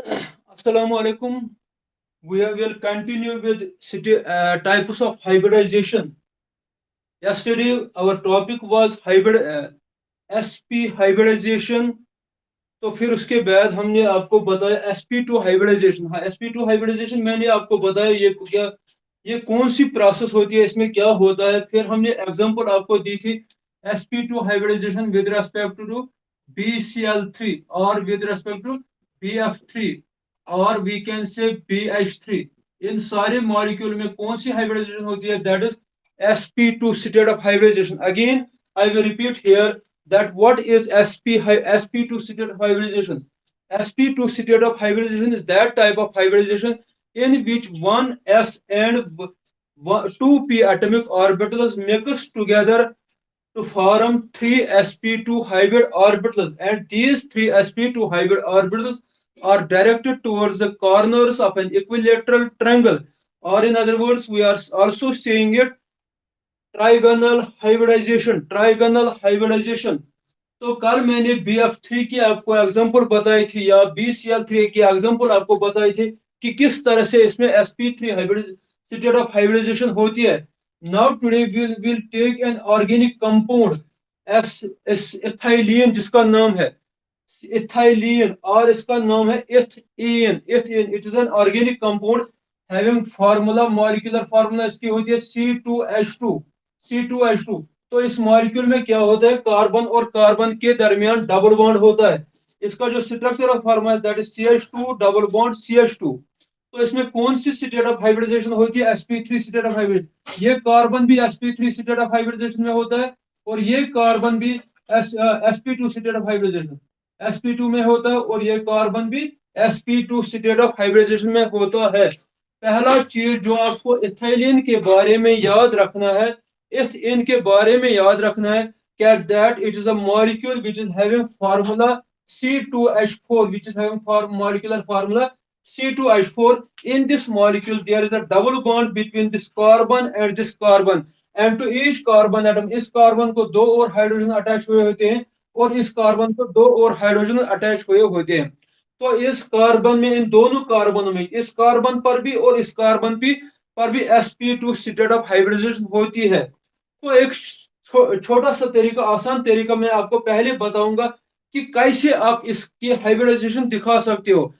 Assalamu alaikum. Will continue with types of hybridization. Yesterday, our topic was hybrid SP hybridization. तो फिर उसके बाद हमने आपको बताया sp2 हाइब्रिडाइजेशन। हाँ, sp2 हाइब्रिडाइजेशन मैंने आपको बताया ये कौन सी प्रोसेस होती है, इसमें क्या होता है। फिर हमने एग्जांपल आपको दी थी sp2 hybridisation with respect to BCl3 और विद रेस्पेक्ट टू BF3 और वी कैन से BH3। इन सारे मॉलिक्यूल में कौन सी हाइब्रिडाइजेशन होती है, that is sp2 state of hybridization. Again, I will repeat here that what is sp2 state of hybridization. Sp2 state of hybridization is that type of hybridization in which one s and two p atomic orbitals mix together to form three sp2 hybrid orbitals, and these three sp2 hybrid orbitals are directed towards the corners of an equilateral triangle, or in other words we are also saying it trigonal hybridization. तो कल मैंने BF3 की आपको example बताई थी या BCl3 की example आपको बताई थी कि किस तरह से इसमें sp3 hybrid state of hybridization होती है। Now today will take an organic compound ethylene, जिसका नाम है इथाइलिन और इसका नाम है ethane. It is an organic compound having formula, molecular formula इसकी होती है C2H2। तो इस मॉलिक्यूल में क्या होता है, कार्बन और कार्बन के दरमियान डबल बॉन्ड होता है। इसका जो स्ट्रक्चर ऑफ फार्मूला है that is CH2 double bond CH2। तो इसमें कौन सी स्टेट ऑफ हाइब्रिडाइजेशन होती है, sp3 स्टेट ऑफ हाइब्रिड। ये कार्बन भी sp3 स्टेट ऑफ हाइब्रिडाइजेशन में होता है और ये कार्बन भी sp2 state of hybridisation sp2 में होता है और ये कार्बन भी sp2 स्टेट ऑफ हाइब्रिडाइजेशन में होता है। पहला चीज जो आपको इथाइलिन के बारे में याद रखना है, इथेन के बारे में याद रखना है क्या, that it is a molecule which is having formula C2H4, which is having molecular formula C2H4. In this molecule there is a double bond between this carbon and this carbon, and to each carbon atom, इस carbon को दो और hydrogen attach हुए होते हैं और इस carbon को दो और हाइड्रोजन अटैच हुए होते हैं। तो इस कार्बन में, इन दोनों कार्बनों में, इस कार्बन पर भी और इस कार्बन पर भी sp2 स्टेट ऑफ हाइब्रिडाइजेशन होती है। तो एक छोटा सा तरीका, आसान तरीका मैं आपको पहले बताऊंगा कि कैसे आप इसकी हाइब्रिडाइजेशन दिखा सकते हो।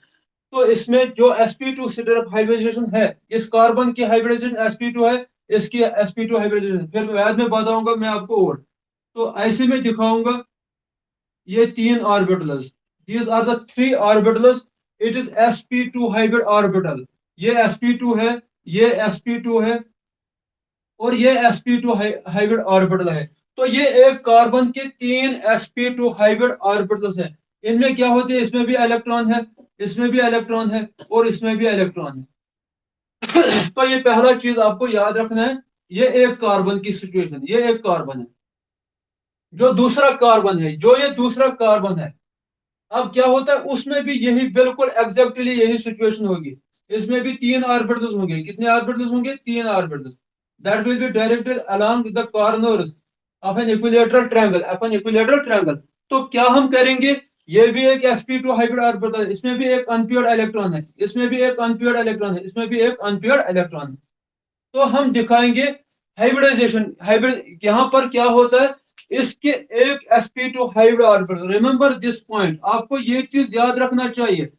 तो इसमें जो sp2 स्टेट ऑफ हाइब्रिडाइजेशन है, इस कार्बन की हाइब्रिडाइजेशन sp2 है, इसकी sp2 हाइब्रिडाइजेशन फिर बाद में बताऊंगा मैं आपको। और तो ऐसे में दिखाऊंगा ये तीन orbitals, these are the three orbitals, it is sp2 hybrid orbital. ये sp2 है, ये sp2 है और ये sp2 हाइब्रिड ऑर्बिटल है। तो ये एक कार्बन के तीन sp2 हाइब्रिड ऑर्बिटल्स हैं। इनमें क्या होते हैं, इसमें भी इलेक्ट्रॉन है, इसमें भी इलेक्ट्रॉन है और इसमें भी इलेक्ट्रॉन है। तो ये पहला चीज आपको याद रखना है, ये एक कार्बन की सिचुएशन, ये एक कार्बन है। जो दूसरा कार्बन है, जो ये दूसरा कार्बन है, अब क्या होता है उसमें भी यही बिल्कुल एग्जैक्टली यही सिचुएशन होगी। इसमें भी तीन ऑर्बिटल्स होंगे। कितने ऑर्बिटल्स होंगे, तीन orbitals. That will be directed along the corners of an equilateral triangle, upon equilateral triangle. तो क्या हम करेंगे, ये भी एक sp2 हाइब्रिड ऑर्बिटल है, इसमें भी एक अनपेयर्ड इलेक्ट्रॉन है, इसमें भी एक अनपेयर्ड इलेक्ट्रॉन है, इसमें भी एक अनपेयर्ड इलेक्ट्रॉन है। तो हम दिखाएंगे हाइब्रिडाइजेशन। हाइब्रिड यहाँ पर क्या होता है, इसके एक sp2 hybrid orbital, remember this point, आपको ये चीज याद रखना चाहिए।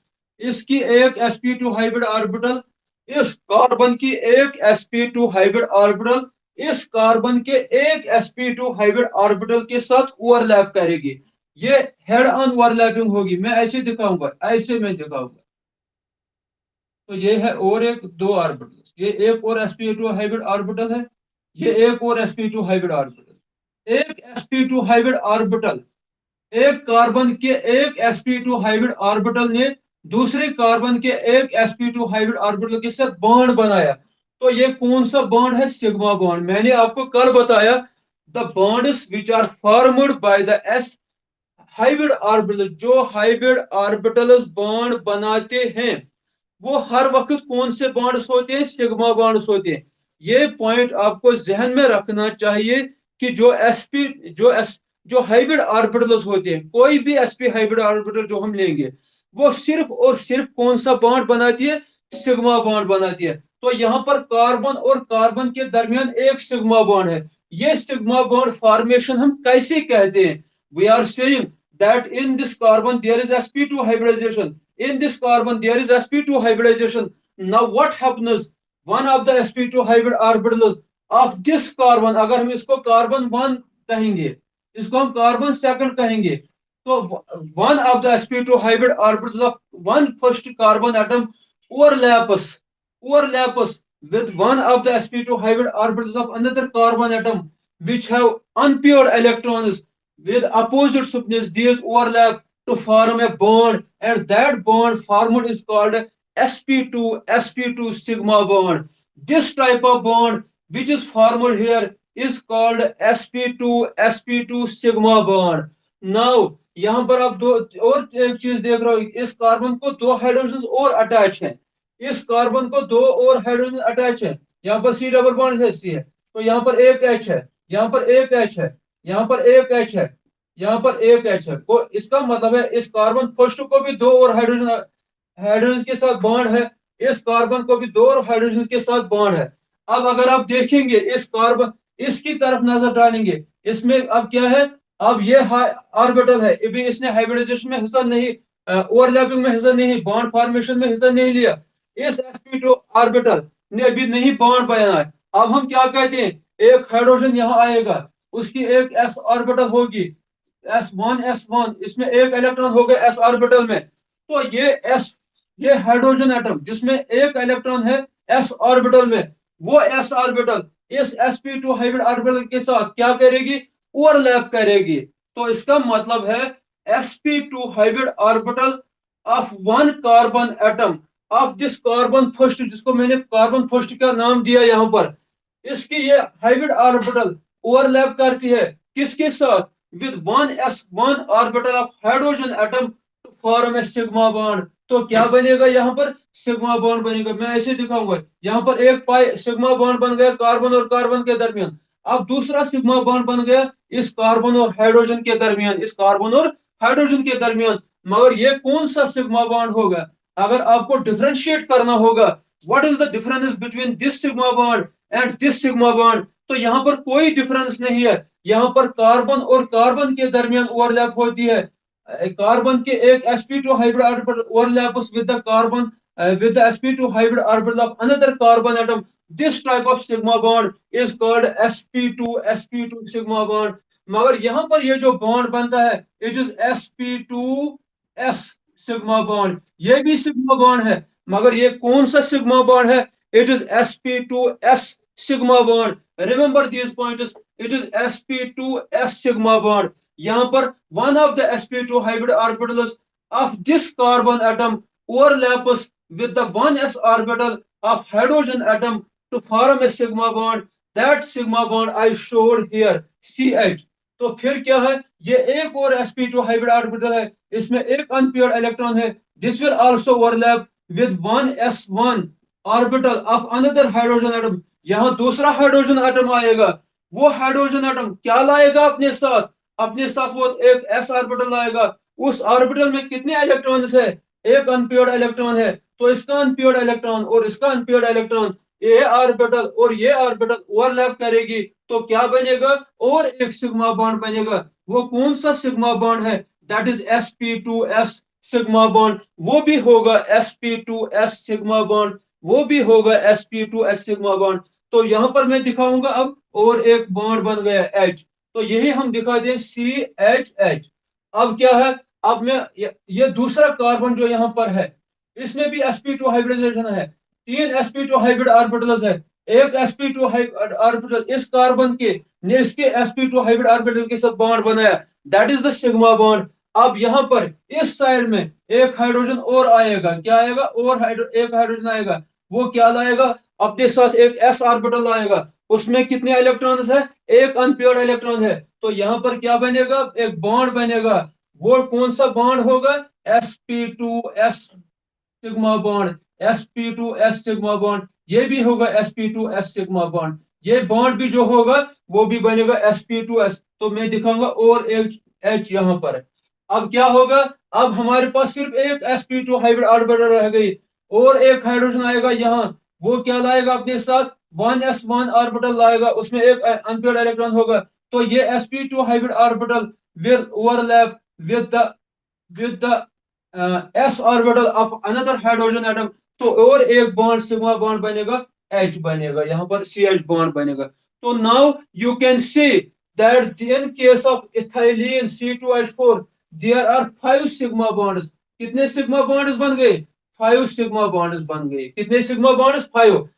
इसकी एक sp2 हाइब्रिड ऑर्बिटल, इस कार्बन की एक sp2 हाइब्रिड ऑर्बिटल इस कार्बन के एक sp2 हाइब्रिड ऑर्बिटल के साथ ओवरलैप करेगी। ये हेड ऑन ओवरलैपिंग होगी। मैं ऐसे दिखाऊंगा, ऐसे मैं दिखाऊंगा। तो ये है और एक दो ऑर्बिटल, ये एक और sp2 हाइब्रिड ऑर्बिटल है, ये एक और sp2 हाइब्रिड ऑर्बिटल। एक sp2 हाइब्रिड ऑर्बिटल, एक कार्बन के एक sp2 हाइब्रिड ऑर्बिटल ने दूसरे कार्बन के एक sp2 हाइब्रिड ऑर्बिटल के साथ बॉन्ड बनाया। तो ये कौन सा बॉन्ड है, सिग्मा बॉन्ड। मैंने आपको कल बताया the bonds which are formed by the s hybrid orbital, जो हाइब्रिड ऑर्बिटल्स बॉन्ड बनाते हैं वो हर वक्त कौन से बॉन्ड्स होते हैं, सिग्मा बॉन्ड्स होते हैं। ये पॉइंट आपको जहन में रखना चाहिए कि जो जो हाइब्रिड ऑर्बिटल्स होते हैं, कोई भी sp हाइब्रिड ऑर्बिटल जो हम लेंगे, वो सिर्फ और सिर्फ कौन सा बॉन्ड बनाती है? सिग्मा बॉन्ड बनाती है। तो यहाँ पर कार्बन और कार्बन के दरमियान एक सिग्मा बॉन्ड है। ये सिग्मा बॉन्ड फॉर्मेशन हम कैसे कहते हैं? We are saying that in this carbon there is sp2 hybridization, in this carbon there is sp2 hybridization. Now what happens? One of the sp2 hybrid orbitals of this carbon, अगर हम इसको carbon 1 कहेंगे, इसको हम carbon 2 कहेंगे, तो one of the sp2 hybrid orbitals of one first carbon atom overlaps with one of the sp2 hybrid orbitals of another carbon atom which have unpaired electrons with opposite spins. These overlap to form a bond, and that bond formed is called sp2 sigma bond. This type of bond which is formed here is called sp2 sigma bond. Now यहाँ पर आप दो और एक चीज देख रहे हो, इस कार्बन को दो हाइड्रोजन और अटैच हैं, इस कार्बन को दो और हाइड्रोजन अटैच है। यहाँ पर सी डबल बॉन्ड है, सी है, तो यहाँ पर एक एच है, यहाँ पर एक एच है, यहाँ पर एक एच है, यहाँ पर एक एच है। तो इसका मतलब है इस कार्बन फर्स्ट को भी दो और हाइड्रोजन हाइड्रोजन के साथ बॉन्ड है, इस कार्बन को भी दो और हाइड्रोजन के साथ बॉन्ड है। अब अगर आप देखेंगे इस कार्बन, इसकी तरफ नजर डालेंगे, इसमें अब क्या है? अब ये ऑर्बिटल है, अभी इसने हाइब्रिडाइजेशन में हिस्सा नहीं, ओवरलैपिंग में हिस्सा नहीं, बॉन्ड फॉर्मेशन में हिस्सा नहीं लिया। इस sp2 ऑर्बिटल ने अभी नहीं बॉन्ड बनाया है। अब हम क्या कहते हैं? एक हाइड्रोजन यहाँ आएगा, उसकी एक s ऑर्बिटल होगी, s1 इसमें एक इलेक्ट्रॉन होगा s ऑर्बिटल में। तो ये हाइड्रोजन एटम जिसमें एक इलेक्ट्रॉन है s ऑर्बिटल में, वो s ऑर्बिटल इस sp2 हाइब्रिड ऑर्बिटल के साथ क्या करेगी? ओवरलैप करेगी। तो इसका मतलब है sp2 hybrid orbital of one carbon atom of this carbon first, जिसको मैंने कार्बन फर्स्ट का नाम दिया यहाँ पर, इसकी ये हाइब्रिड ऑर्बिटल ओवरलैप करती है किसके साथ? With one orbital of hydrogen atom to form a sigma bond. तो क्या बनेगा यहाँ पर? सिग्मा बॉन्ड बनेगा। मैं ऐसे दिखाऊंगा, यहाँ पर एक पाई सिग्मा बॉन्ड बन गया कार्बन और कार्बन के दरमियान। अब दूसरा सिग्मा बॉन्ड बन गया इस कार्बन और हाइड्रोजन के दरमियान, इस कार्बन और हाइड्रोजन के दरमियान। मगर ये कौन सा सिग्मा बॉन्ड होगा? अगर आपको डिफरेंशिएट करना होगा, what is the difference between this sigma bond and this sigma bond, तो यहाँ पर कोई डिफरेंस नहीं है। यहाँ पर कार्बन और कार्बन के दरमियान ओवरलैप होती है। कार्बन के एक sp2 hybrid orbital overlaps with the carbon with the sp2 hybrid orbital of another carbon atom. This type of sigma bond is called sp2 sigma bond. मगर यहाँ पर ये जो बॉन्ड बनता है, it is sp2s sigma bond, ये भी sigma bond है, मगर ये कौन सा सिग्मा बॉन्ड है? It is sp2s sigma bond. Remember these points. It is sp2s sigma bond. यहाँ पर one of the sp2 hybrid orbitals of this carbon atom overlaps with the 1s orbital of hydrogen atom to form a sigma bond. That sigma bond I showed here, CH. तो फिर क्या है? ये एक और sp2 hybrid orbital है, इसमें एक अनपेयर्ड इलेक्ट्रॉन है। This will also overlap with 1s1 orbital of another hydrogen atom. यहाँ दूसरा हाइड्रोजन एटम आएगा, वो हाइड्रोजन एटम क्या लाएगा अपने साथ? अपने साथ वो एक s ऑर्बिटल लाएगा। उस ऑर्बिटल में कितने इलेक्ट्रॉन्स है? एक अनपेयर्ड इलेक्ट्रॉन है। तो इसका अनपेयर्ड इलेक्ट्रॉन और इसका अनपेयर्ड इलेक्ट्रॉन, ये ऑर्बिटल और ये ऑर्बिटल ओवरलैप करेगी, तो क्या बनेगा? और एक सिग्मा बॉन्ड बनेगा। वो कौन सा सिग्मा बॉन्ड है? That is sp2s sigma bond. वो भी होगा sp2s सिग्मा बॉन्ड, वो भी होगा sp2s सिग्मा बॉन्ड। तो यहां पर मैं दिखाऊंगा अब, और एक बॉन्ड बन गया H, तो यही हम दिखा दें CHH। अब क्या है? अब मैं ये दूसरा कार्बन जो यहाँ पर है, इसमें भी sp2 हाइब्रिडाइजेशन है, 3 sp2 हाइब्रिड ऑर्बिटल्स है। एक sp2 ऑर्बिटल इस कार्बन के ने इसके sp2 हाइब्रिड ऑर्बिटल के साथ बॉन्ड बनाया, that is the sigma bond. अब यहाँ पर इस साइड में एक हाइड्रोजन और आएगा, क्या आएगा? और एक हाइड्रोजन आएगा, वो क्या लाएगा? अपने साथ एक s ऑर्बिटल लाएगा, उसमें कितने इलेक्ट्रॉन्स है? एक अनपेयर्ड इलेक्ट्रॉन है। तो यहाँ पर क्या बनेगा? एक बॉन्ड बनेगा। वो कौन सा बॉन्ड होगा? sp2s sigma bond, sp2s sigma bond. ये भी होगा sp2s सिग्मा बॉन्ड। ये बॉन्ड भी जो होगा वो भी बनेगा sp2s। तो मैं दिखाऊंगा और एक H यहाँ पर। अब क्या होगा, अब हमारे पास सिर्फ एक sp2 हाइब्रिड ऑर्बिटल रह गई, और एक हाइड्रोजन आएगा यहाँ, वो क्या लाएगा अपने साथ, 1s1 ऑर्बिटल लाएगा, उसमें एक अनपेयर्ड इलेक्ट्रॉन होगा। तो ये sp2 hybrid orbital will overlap with the s orbital of another hydrogen atom. तो और एक बॉन्ड सिग्मा बॉन्ड बनेगा, H बनेगा, यहाँ पर CH बॉन्ड बनेगा। तो now you can see that in case of ethylene C2H4 there are 5 sigma bonds। कितने सिग्मा बॉन्ड्स बन गए, 5 सिग्मा बॉन्ड्स बन गए। कितने सिग्मा बॉन्ड्स, 5।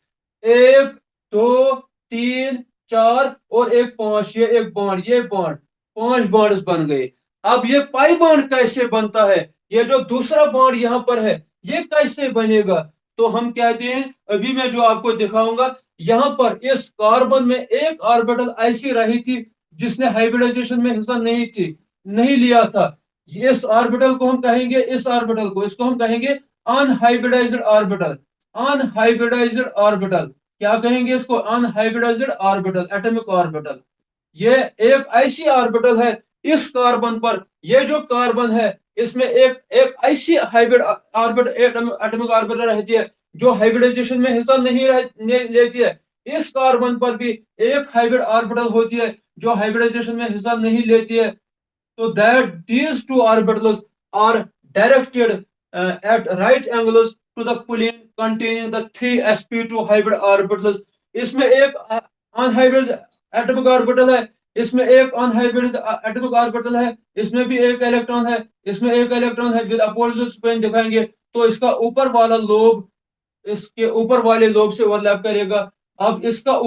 एक, दो, तीन, चार और एक पांच, ये एक बॉन्ड, ये बॉन्ड, 5 बॉन्ड्स बन गए। अब ये पाई बॉन्ड कैसे बनता है, ये जो दूसरा बॉन्ड यहाँ पर है, ये कैसे बनेगा। तो हम कहते हैं, अभी मैं जो आपको दिखाऊंगा, यहाँ पर इस कार्बन में एक ऑर्बिटल ऐसी रही थी जिसने हाइब्रिडाइजेशन में हिस्सा नहीं लिया था। इस ऑर्बिटल को हम कहेंगे, इस ऑर्बिटल को, इसको हम कहेंगे अनहाइब्रिडाइज्ड ऑर्बिटल। अनहाइब्रिडाइज्ड ऑर्बिटल, क्या कहेंगे इसको, अनहाइब्रिडाइज्ड ऑर्बिटल, एटॉमिक ऑर्बिटल। ये एक ऐसी ऑर्बिटल है इस कार्बन पर, ये जो कार्बन है इसमें एक एक ऐसी हाइब्रिड ऑर्बिट एटॉमिक ऑर्बिटल रहती है जो हाइब्रिडाइजेशन में हिस्सा नहीं लेती है। इस कार्बन पर भी एक हाइब्रिड ऑर्बिटल होती है जो हाइब्रिडाइजेशन में हिस्सा नहीं लेती है। so that these two orbitals are directed at right angles to the plane containing the three sp2 hybrid orbitals। इसमें एक अनहाइब्रिड एटॉमिक ऑर्बिटल है, इसमें एक अनहाइब्रिड एटॉमिक ऑर्बिटल है, इसमें भी एक इलेक्ट्रॉन है, इसमें एक इलेक्ट्रॉन है, विद अपोजिट स्पिन दिखाएंगे। तो इसका ऊपर वाला लोब इसके ऊपर वाले लोब से ओवरलैप करेगा। अब इसका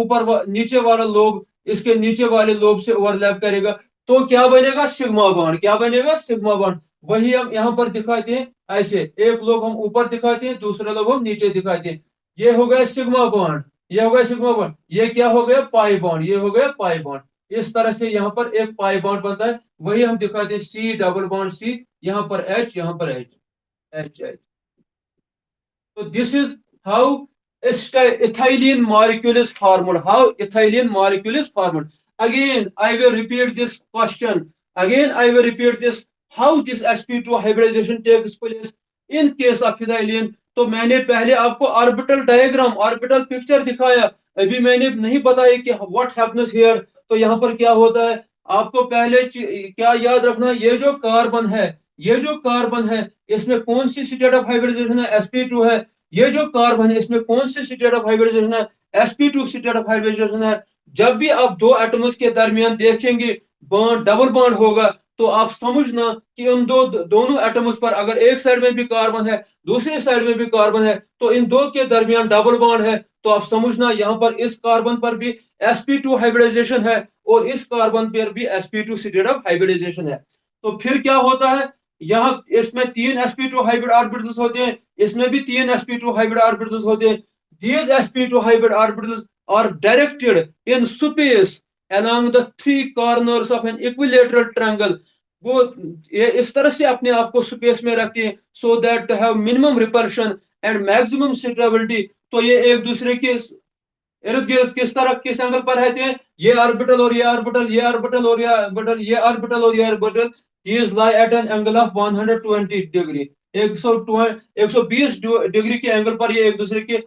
नीचे वाला लोब इसके नीचे वाले लोब से ओवरलैप करेगा। तो क्या बनेगा, सिग्मा बॉन्ड। क्या बनेगा, सिग्मा बॉन्ड। वही हम यहाँ पर दिखाते हैं ऐसे, एक लोग हम ऊपर दिखाते हैं, दूसरे लोग हम नीचे दिखाते हैं। ये हो गया सिग्मा बॉन्ड, ये हो गया सिग्मा बॉन्ड, ये क्या हो गया, पाई बॉन्ड, ये हो गया पाई बॉन्ड। इस तरह से यहाँ पर एक पाई बॉन्ड बनता है, वही हम दिखाते हैं, सी डबल बॉन्ड सी, यहाँ पर एच, यहाँ पर H, H H. So this is how ethylene molecule is formed. How ethylene molecule is formed. Again, I will repeat this question. Again, I will repeat this. How this sp2 hybridization takes place in case of ethylene. तो मैंने पहले आपको orbital diagram, orbital picture दिखाया। अभी मैंने नहीं बताया कि व्हाट हैपन्स हियर। तो यहाँ पर क्या होता है, आपको पहले क्या याद रखना, ये जो कार्बन है, ये जो कार्बन है, इसमें कौन सी स्टेट ऑफ हाइब्रिडाइजेशन है, sp2 है। ये जो कार्बन है, इसमें कौन सी स्टेट ऑफ हाइब्रिडाइजेशन है, sp2 स्टेट ऑफ हाइब्रिडाइजेशन है। जब भी आप दो एटम्स के दरमियान देखेंगे बॉन्ड, डबल बॉन्ड होगा, तो आप समझना कि उन दोनों एटम्स पर अगर एक साइड में भी कार्बन है, दूसरी साइड में भी कार्बन है, तो इन दो के दरमियान डबल बॉन्ड है। तो आप समझना यहाँ पर इस कार्बन पर भी sp2 हाइब्रिडाइजेशन है, और इस कार्बन पर भी sp2 स्टेट ऑफ हाइब्रिडाइजेशन है। तो फिर क्या होता है, यहाँ इसमें 3 sp2 हाइब्रिड ऑर्बिटल्स होते हैं, इसमें भी 3 sp2 हाइब्रिड ऑर्बिटल्स होते हैं। These sp2 hybrid orbitals are directed in space along the three corners of an equilateral triangle। वो ये इस तरह से अपने आप को स्पेस में रखते हैं, so that to have minimum repulsion and maximum stability। तो ये एक दूसरे के इर्द गिर्द किस तरह, किस एंगल पर रहते हैं, ये ऑर्बिटल और ये ऑर्बिटल, ये ऑर्बिटल और ये ऑर्बिटल, ये ऑर्बिटल और ये orbital, these lie at an angle of 120 degree. 120 degree के एंगल पर ये एक दूसरे के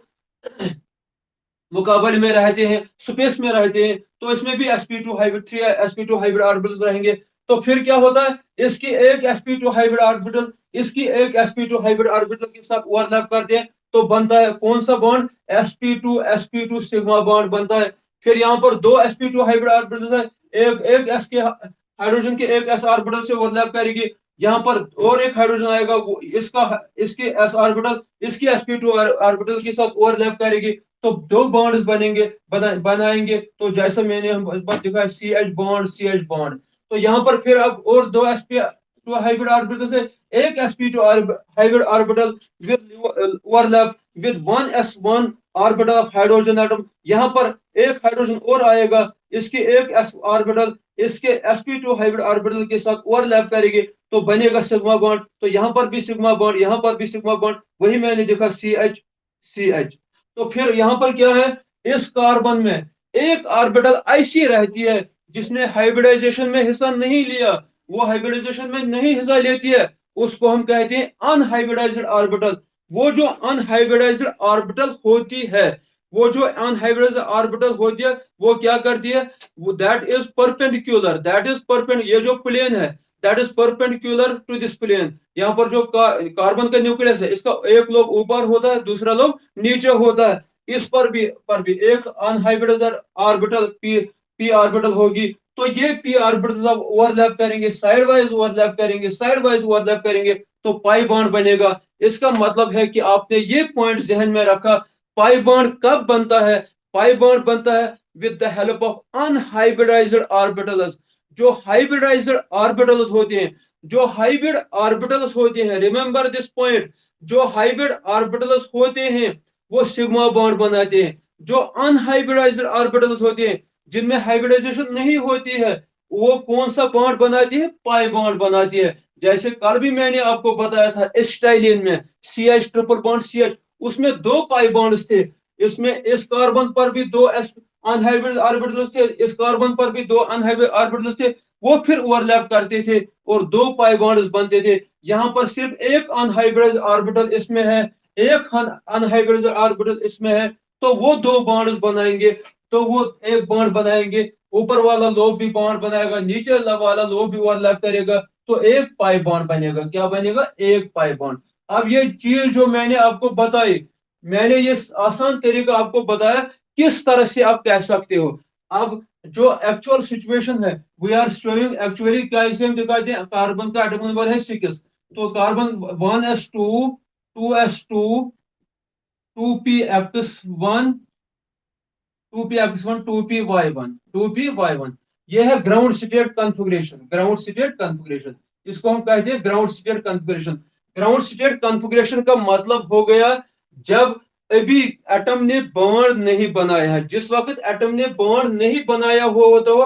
मुकाबले में रहते हैं, स्पेस में रहते हैं। तो इसमें भी sp2 hybrid, 3 sp2 hybrid orbitals रहेंगे। तो फिर क्या होता है, इसकी एक sp2 हाइब्रिड ऑर्बिटल इसकी एक sp2 हाइब्रिड ऑर्बिटल के साथ ओवरलैप करते हैं, तो बनता है कौन सा बॉन्ड, sp2 सिग्मा बॉन्ड बनता है। फिर यहाँ पर दो sp2 हाइब्रिड ऑर्बिटल्स है, एक एक s के हाइड्रोजन के एक s ऑर्बिटल से ओवरलैप करेगी, यहाँ पर और एक हाइड्रोजन आएगा, वो इसकी s ऑर्बिटल इसकी sp2 ऑर्बिटल के साथ ओवरलैप करेगी। तो दो बॉन्ड्स बनाएंगे। तो जैसा मैंने हम दिखाया, सी एच बॉन्ड। तो यहाँ पर फिर अब और दो sp2 हाइब्रिड ऑर्बिटल से एक sp2 hybrid orbital with overlap with 1s1 orbital of hydrogen atom. यहाँ पर एक हाइड्रोजन और आएगा, इसकी एक s ऑर्बिटल इसके sp2 हाइब्रिड ऑर्बिटल के साथ ओवरलैप करेगी, तो बनेगा सिग्मा बॉन्ड। तो यहाँ पर भी सिग्मा बॉन्ड, यहाँ पर भी सिग्मा बॉन्ड, वही मैंने देखा सी एच। तो फिर यहाँ पर क्या है, इस कार्बन में एक ऑर्बिटल ऐसी रहती है जिसने हाइब्रिडाइजेशन में हिस्सा नहीं लिया। वो हाइब्रिडाइजेशन में नहीं हिस्सा लेती है, उसको हम कहते हैं अनहाइब्रिडाइज्ड ऑर्बिटल। वो जो अनहाइब्रिडाइज्ड ऑर्बिटल होती है, वो जो अनहाइब्रिडाइज्ड ऑर्बिटल होती है, वो क्या करती है, वो that is perpendicular, that is perpend, ये जो प्लेन है that is perpendicular to this plane. यहाँ पर जो कार्बन का न्यूक्लियस है, इसका एक लोब ऊपर होता है, दूसरा लोब नीचे होता है। इस पर भी एक अनहाइब्रिडाइज्ड ऑर्बिटल पी ऑर्बिटल होगी। तो ये पी ऑर्बिटल अब ओवरलैप करेंगे, साइड वाइज ओवरलैप करेंगे, साइड वाइज ओवरलैप करेंगे, तो पाई बॉन्ड बनेगा। इसका मतलब है कि आपने ये पॉइंट जहन में रखा। पाई बॉन्ड कब बनता है? पाई बॉन्ड बनता है with the help of unhybridised orbitals. जो हाइब्रिडाइज्ड ऑर्बिटल्स होते हैं, जो हाइब्रिड ऑर्बिटल्स होते हैं, रिमेंबर दिस पॉइंट, जो हाइब्रिड ऑर्बिटल्स होते हैं वो सिग्मा बॉन्ड बनाते हैं। जो अनहाइब्रिडाइज्ड ऑर्बिटल्स होते हैं, जिनमें हाइब्रिडाइजेशन नहीं होती है, वो कौन सा बॉन्ड बनाती है? पाई बॉन्ड बनाती है। जैसे कल भी मैंने आपको बताया था स्टाइलिन में C H triple bond C H, उसमें दो पाई बॉन्ड्स थे। इसमें इस कार्बन पर भी दो अनहाइब्रिड ऑर्बिटल्स थे, इस कार्बन पर भी दो अनहाइब्रिड ऑर्बिटल्स थे। वो फिर ओवरलैप करते थे और दो पाई बॉन्ड्स बनते थे। यहाँ पर सिर्फ एक अनहाइब्रिड ऑर्बिटल इसमें है, एक अनहाइब्रिड ऑर्बिटल इसमें है, तो वो दो बॉन्ड्स बनाएंगे। तो वो एक बॉन्ड बनाएंगे, ऊपर वाला लोब भी बॉन्ड बनाएगा, नीचे वाला लोब भी ओवरलैप करेगा, तो एक पाई बॉन्ड बनेगा। क्या बनेगा? एक पाई बॉन्ड। अब ये चीज जो मैंने आपको बताई, मैंने ये आसान तरीका आपको बताया किस तरह से आप कह सकते हो। अब जो एक्चुअल सिचुएशन है, वी आर स्टोरिंग एक्चुअली, क्या इसे हम दिखाते हैं, कार्बन का एटम नंबर है 6, तो carbon 1s2 2s2 2p(x1) 2p(x1) 2p(y1) 2p(y1), ये है ground state configuration. Ground state configuration, इसको हम कहते हैं ground state configuration. Ground state configuration का मतलब हो गया जब अभी एटम ने बॉन्ड नहीं बनाया है। जिस वक्त एटम ने बॉन्ड नहीं बनाया हुआ होता हो,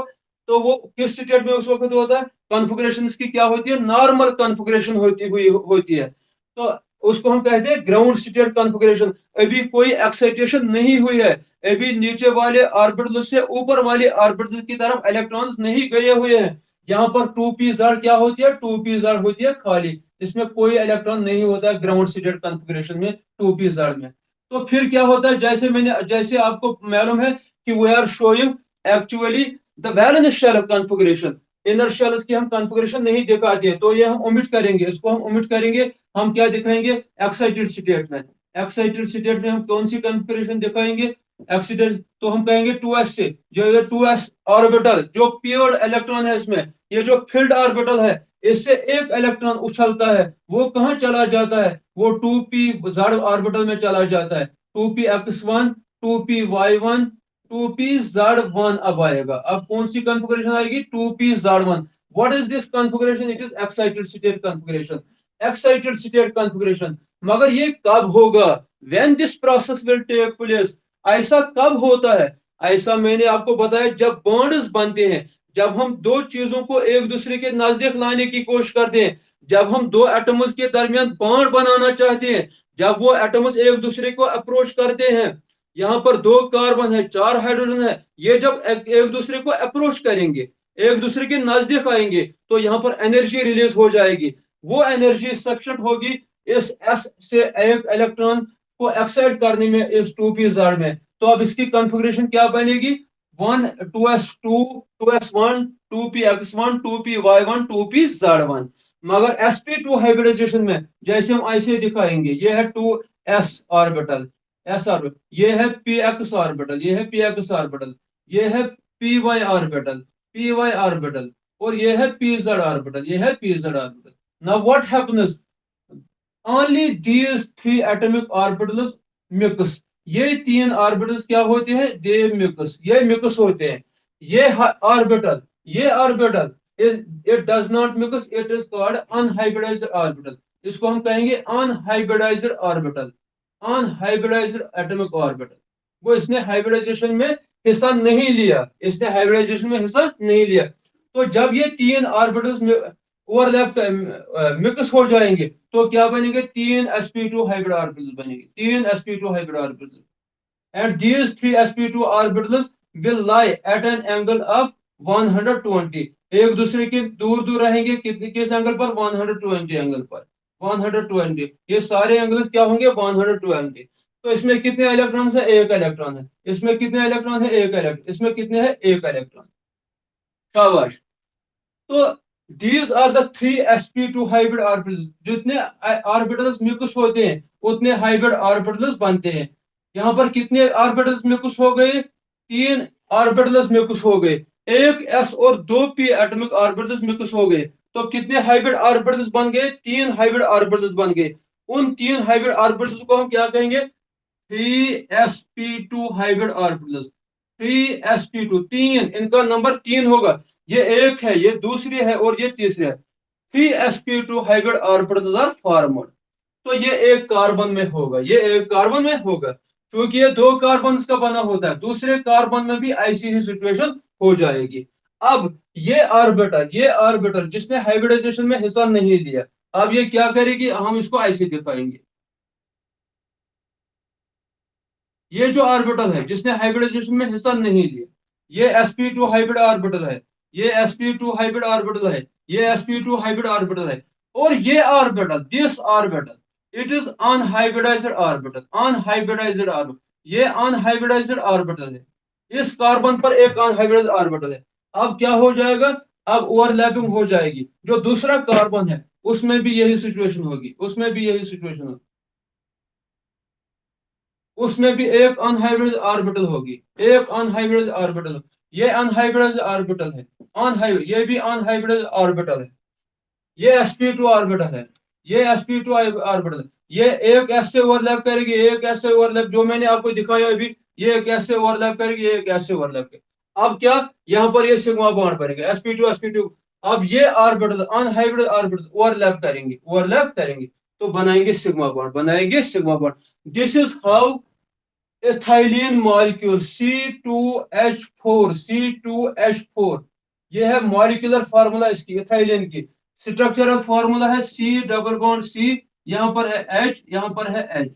तो वो किस स्टेट में उस वक्त होता है? कॉन्फ़िगरेशन की क्या होती है? नॉर्मल कॉन्फ़िगरेशन होती है। तो उसको हम कहते हैं ग्राउंड स्टेट कॉन्फ़िगरेशन। अभी कोई एक्साइटेशन नहीं हुई है, अभी नीचे वाले ऑर्बिटल से ऊपर वाले ऑर्बिटल की तरफ इलेक्ट्रॉन्स नहीं गए हुए हैं। यहाँ पर 2p(z) क्या होती है? 2p(z) होती है खाली, इसमें कोई इलेक्ट्रॉन नहीं होता है ग्राउंड स्टेट कॉन्फ़िगरेशन में, 2p(z) में। तो फिर क्या होता है, जैसे आपको मालूम है कि we are showing actually the valence shell configuration. Inner shells की हम कॉन्फ़िगरेशन नहीं दिखाते हैं, तो ये हम ओमिट करेंगे, इसको हम ओमिट करेंगे। हम क्या दिखाएंगे? एक्साइटेड स्टेट में। एक्साइटेड स्टेट में हम कौन सी कॉन्फ़िगरेशन दिखाएंगे? एक्सीडेंट, तो हम कहेंगे 2s से, जो ये 2s ऑर्बिटल जो प्योर इलेक्ट्रॉन है इसमें, ये जो फील्ड ऑर्बिटल है, इससे एक इलेक्ट्रॉन उछलता है, वो कहाँ चला जाता है? वो 2p(z) ऑर्बिटल में चला जाता है। 2p(x1) 2p(y1) 2p(z1) अब आएगा। अब कौन सी कॉन्फ़िगरेशन आएगी? 2p(z1). What is this configuration? It is excited state configuration. Excited state configuration. मगर ये कब होगा? When this process will take place. ऐसा कब होता है? ऐसा मैंने आपको बताया जब बॉन्ड्स बनते हैं, जब हम दो चीजों को एक दूसरे के नजदीक लाने की कोशिश करते हैं, जब हम दो एटम्स के दरमियान बॉन्ड बनाना चाहते हैं, जब वो एटम्स एक दूसरे को अप्रोच करते हैं। यहाँ पर दो कार्बन है, चार हाइड्रोजन है, ये जब एक दूसरे को अप्रोच करेंगे, एक दूसरे के नजदीक आएंगे, तो यहाँ पर एनर्जी रिलीज हो जाएगी। वो एनर्जी सफिशिएंट होगी इस एस से एक इलेक्ट्रॉन को एक्साइट करने में, इस 2p(z) में। तो अब इसकी कॉन्फ़िगरेशन क्या बनेगी? 2s2 2s1 2p(x1) 2p(y1) 2p(z1). मगर sp2 हाइब्रिडाइजेशन में जैसे हम ऐसे दिखाएंगे, ये है 2s ऑर्बिटल, s ऑर्बिटल, ये है px ऑर्बिटल, ये है px ऑर्बिटल, ये है py ऑर्बिटल, py ऑर्बिटल, और ये है pz ऑर्बिटल, ये है pz orbital. Now what happens? Only these three atomic orbitals mix. ये तीन ऑर्बिटल्स क्या होते हैं? दे मिक्स, ये मिक्स होते हैं। ये ऑर्बिटल, ये orbital, it does not mix, it is called unhybridised orbital. इसको हम कहेंगे unhybridised orbital, unhybridised atomic orbital. वो इसने हाइब्रिडाइजेशन में हिस्सा नहीं लिया, इसने हाइब्रिडाइजेशन में हिस्सा नहीं लिया। तो जब ये तीन ऑर्बिटल्स ओवरलैप मिक्स हो जाएंगे, तो क्या बनेंगे? तीन sp2 हाइब्रिड ऑर्बिटल बनेंगे, तीन sp2 hybrid orbital. And these three sp2 orbitals will lie at an angle of 120। एक दूसरे के दूर दूर रहेंगे कितने किस एंगल पर, 120 एंगल पर, 120। ये सारे एंगल्स क्या होंगे, 120। तो इसमें कितने इलेक्ट्रॉन है, एक इलेक्ट्रॉन है। इसमें कितने इलेक्ट्रॉन है, एक इलेक्ट्रॉन। इसमें कितने हैं, एक इलेक्ट्रॉन। शाबाश। तो these are the three sp2 hybrid orbitals. जितने ऑर्बिटल्स म्यूकस होते हैं उतने हाइब्रिड ऑर्बिटल्स बनते हैं। यहाँ पर कितने ऑर्बिटल्स म्यूकस हो गए, तीन ऑर्बिटल्स म्यूकस हो गए। एक s और दो p एटॉमिक ऑर्बिटल्स म्यूकस हो गए। तो कितने हाइब्रिड ऑर्बिटल्स बन गए, तीन हाइब्रिड ऑर्बिटल्स बन गए। उन तीन हाइब्रिड ऑर्बिटल्स को हम क्या कहेंगे, 3sp2 हाइब्रिड ऑर्बिटल्स। 3sp2, तीन, इनका नंबर तीन होगा। ये एक है, ये दूसरी है और ये तीसरी है। 3sp2 hybrid orbitals are formed. तो ये एक कार्बन में होगा, ये एक कार्बन में होगा। क्योंकि ये दो कार्बन का बना होता है, दूसरे कार्बन में भी ऐसी ही सिचुएशन हो जाएगी। अब ये ऑर्बिटल जिसने हाइब्रिडाइजेशन में हिस्सा नहीं लिया, अब ये क्या करेगी, हम इसको ऐसे दिखाएंगे। ये जो ऑर्बिटल है जिसने हाइब्रिडाइजेशन में हिस्सा नहीं लिया, ये sp2 हाइब्रिड ऑर्बिटल है, ये sp2 हाइब्रिड ऑर्बिटल है, ये sp2 हाइब्रिड ऑर्बिटल है। और ये orbital, this orbital, it is unhybridised orbital, unhybridised orbital. ये अनहाइब्रिडाइज्ड ऑर्बिटल है। इस कार्बन पर एक अनहाइब्रिडाइज्ड ऑर्बिटल है। अब क्या हो जाएगा, अब ओवरलैपिंग हो जाएगी। जो दूसरा कार्बन है उसमें भी यही सिचुएशन होगी, उसमें भी यही सिचुएशन होगी। उसमें भी एक अनहाइब्रिड ऑर्बिटल होगी, एक अनहाइब्रिड ऑर्बिटल। ये अनहाइब्रिड ऑर्बिटल है, अनहाइब्रिड, ये भी अनहाइब्रिड ऑर्बिटल है। ये sp2 ऑर्बिटल है, ये sp2 ऑर्बिटल है। ये एक एस से ओवरलैप करेगी, एक एस से ओवरलैप, जो मैंने आपको दिखाया अभी, ये एक एस से ओवरलैप करेगी, ये एक एस से ओवरलैप करेगी। अब क्या, यहाँ पर ये सिग्मा बॉन्ड बनेगा, sp2 sp2। अब ये ऑर्बिटल, अनहाइब्रिड ऑर्बिटल ओवरलैप करेंगे, ओवरलैप करेंगे, तो बनाएंगे सिग्मा बॉन्ड, बनाएंगे sigma bond. This is how ethylene molecule C2H4, ये है मॉलिक्यूलर फार्मूला इसकी, एथाइलिन की। स्ट्रक्चरल फार्मूला है C डबल बॉन्ड C, यहाँ पर है H, यहाँ पर है H,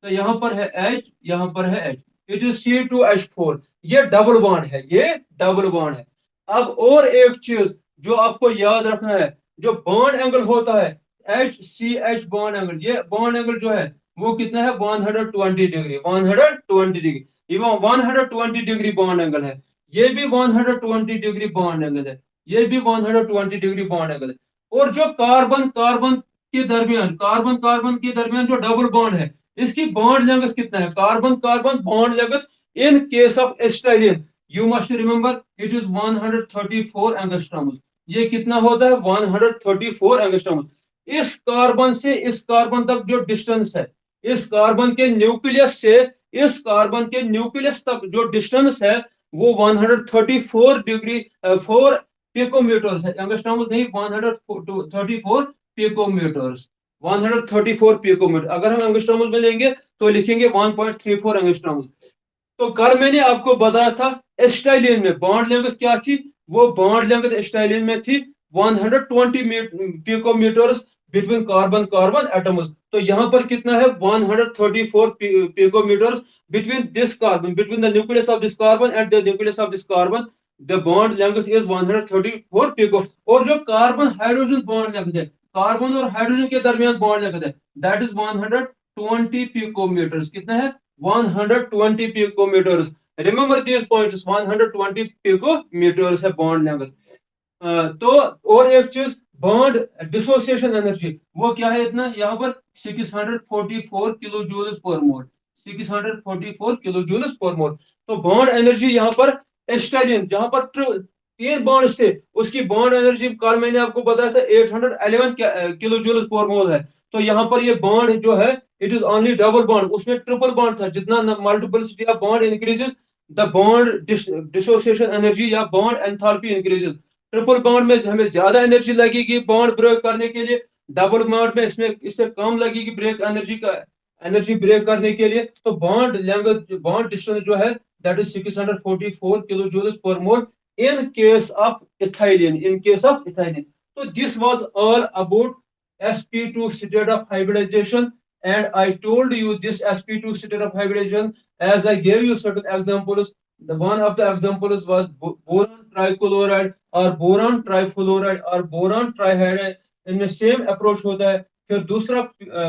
तो यहाँ पर है H, यहाँ पर है H। It is C2H4। ये डबल बॉन्ड है, ये डबल बॉन्ड है। अब और एक चीज जो आपको याद रखना है, जो बॉन्ड एंगल होता है, HCH बॉन्ड एंगल, ये बॉन्ड एंगल जो है वो कितना है, 120 डिग्री, 120 डिग्री। ये 120 डिग्री बॉन्ड एंगल है। ये भी 120 डिग्री बॉन्ड एंगल है, ये भी 120 डिग्री बॉन्ड एंगल है। और जो कार्बन कार्बन के दरमियान, कार्बन कार्बन के दरमियान जो डबल बॉन्ड है, इसकी बॉन्ड लेंथ कितना है, carbon carbon bond length in case of एस्टाइलिन, you must remember, it is 134 angstrom. ये कितना होता है, 134 एंगस्ट्रॉम। इस कार्बन से इस कार्बन तक जो डिस्टेंस है, इस कार्बन के न्यूक्लियस से इस कार्बन के न्यूक्लियस तक जो डिस्टेंस है, वो 134 डिग्री 4 पिकोमीटर्स है, एंगस्ट्रॉम नहीं, 134 पिकोमीटर्स, 134 पिकोमीटर। अगर हम एंगस्ट्रॉम में लेंगे तो लिखेंगे 1.34 एंगस्ट्रॉम। तो कल मैंने आपको बताया था एस्टाइलिन में बॉन्ड लेंथ क्या थी, वो बॉन्ड लेंथ एस्टाइलिन में थी 120 picometers between carbon carbon atoms. तो यहाँ पर कितना है, 134 picometers between this carbon, between the nucleus of this carbon and the nucleus of this carbon, the bond length is 134 pico. और जो कार्बन हाइड्रोजन बॉन्ड लेंथ है, कार्बन और hydrogen के दरमियान बॉन्ड लेंथ है, दैट इज 120 पिकोमीटर्स। कितना है, 120 picometers. Remember these points, 120 picometers है बॉन्ड लेंथ। तो और एक चीज, बॉन्ड डिसोसिएशन एनर्जी वो क्या है इतना, यहाँ पर 644 किलो जूल्स पर मोल, 644 किलो जूल्स पर मोल। तो बॉन्ड एनर्जी यहाँ पर एस्टाइलिन, जहां पर तीन बॉन्ड्स थे, उसकी बॉन्ड एनर्जी कल मैंने आपको बताया था 811 किलो जूल्स पर मोल है। तो यहाँ पर ये बॉन्ड जो है, it is only double bond, उसमें ट्रिपल बॉन्ड था। जितना multiplicity of bond increases, the bond dissociation energy या bond enthalpy increases. Triple bond में हमें ज्यादा एनर्जी लगेगी बॉन्ड ब्रेक करने के लिए, डबल बॉन्ड में इसमें इससे कम लगेगी ब्रेक एनर्जी का, एनर्जी ब्रेक करने के लिए। तो बॉन्ड लेंथ, बॉन्ड डिस्टेंस जो है, दैट इज 644 किलो जूल्स पर mole in case of ethylene, in case of ethylene. तो this was all about sp2 state of hybridization, and I told you this sp2 state of hybridization as I gave you certain examples. The one of the examples was boron trichloride, और boron trifluoride और boron ट्राइहाइड्राइड, इनमें same approach होता है। फिर दूसरा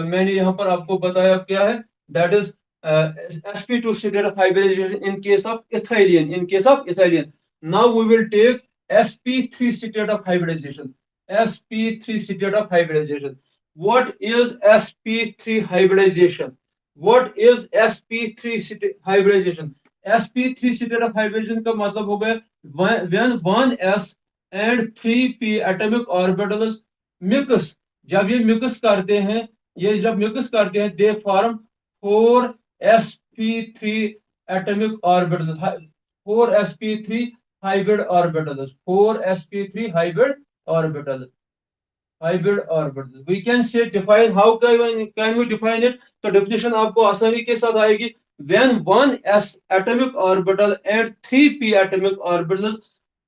मैंने यहाँ पर आपको बताया क्या है, that is sp2 state of hybridization in case of ethylene. In case of ethylene, now we will take sp3 state of hybridization. sp3 state of hybridization. What is sp3 hybridization? What is sp3 hybridization? sp3 state of hybridization का मतलब हो गया when 1s and 3p atomic orbitals mix. जब ये mix करते हैं, ये जब मिक्स करते हैं, they form 4sp3 atomic orbitals, 4sp3 hybrid orbitals, 4sp3 hybrid orbitals, hybrid orbitals. We can say define, how can we define it? तो definition आपको आसानी के साथ आएगी. When one s atomic orbital and 3p atomic orbitals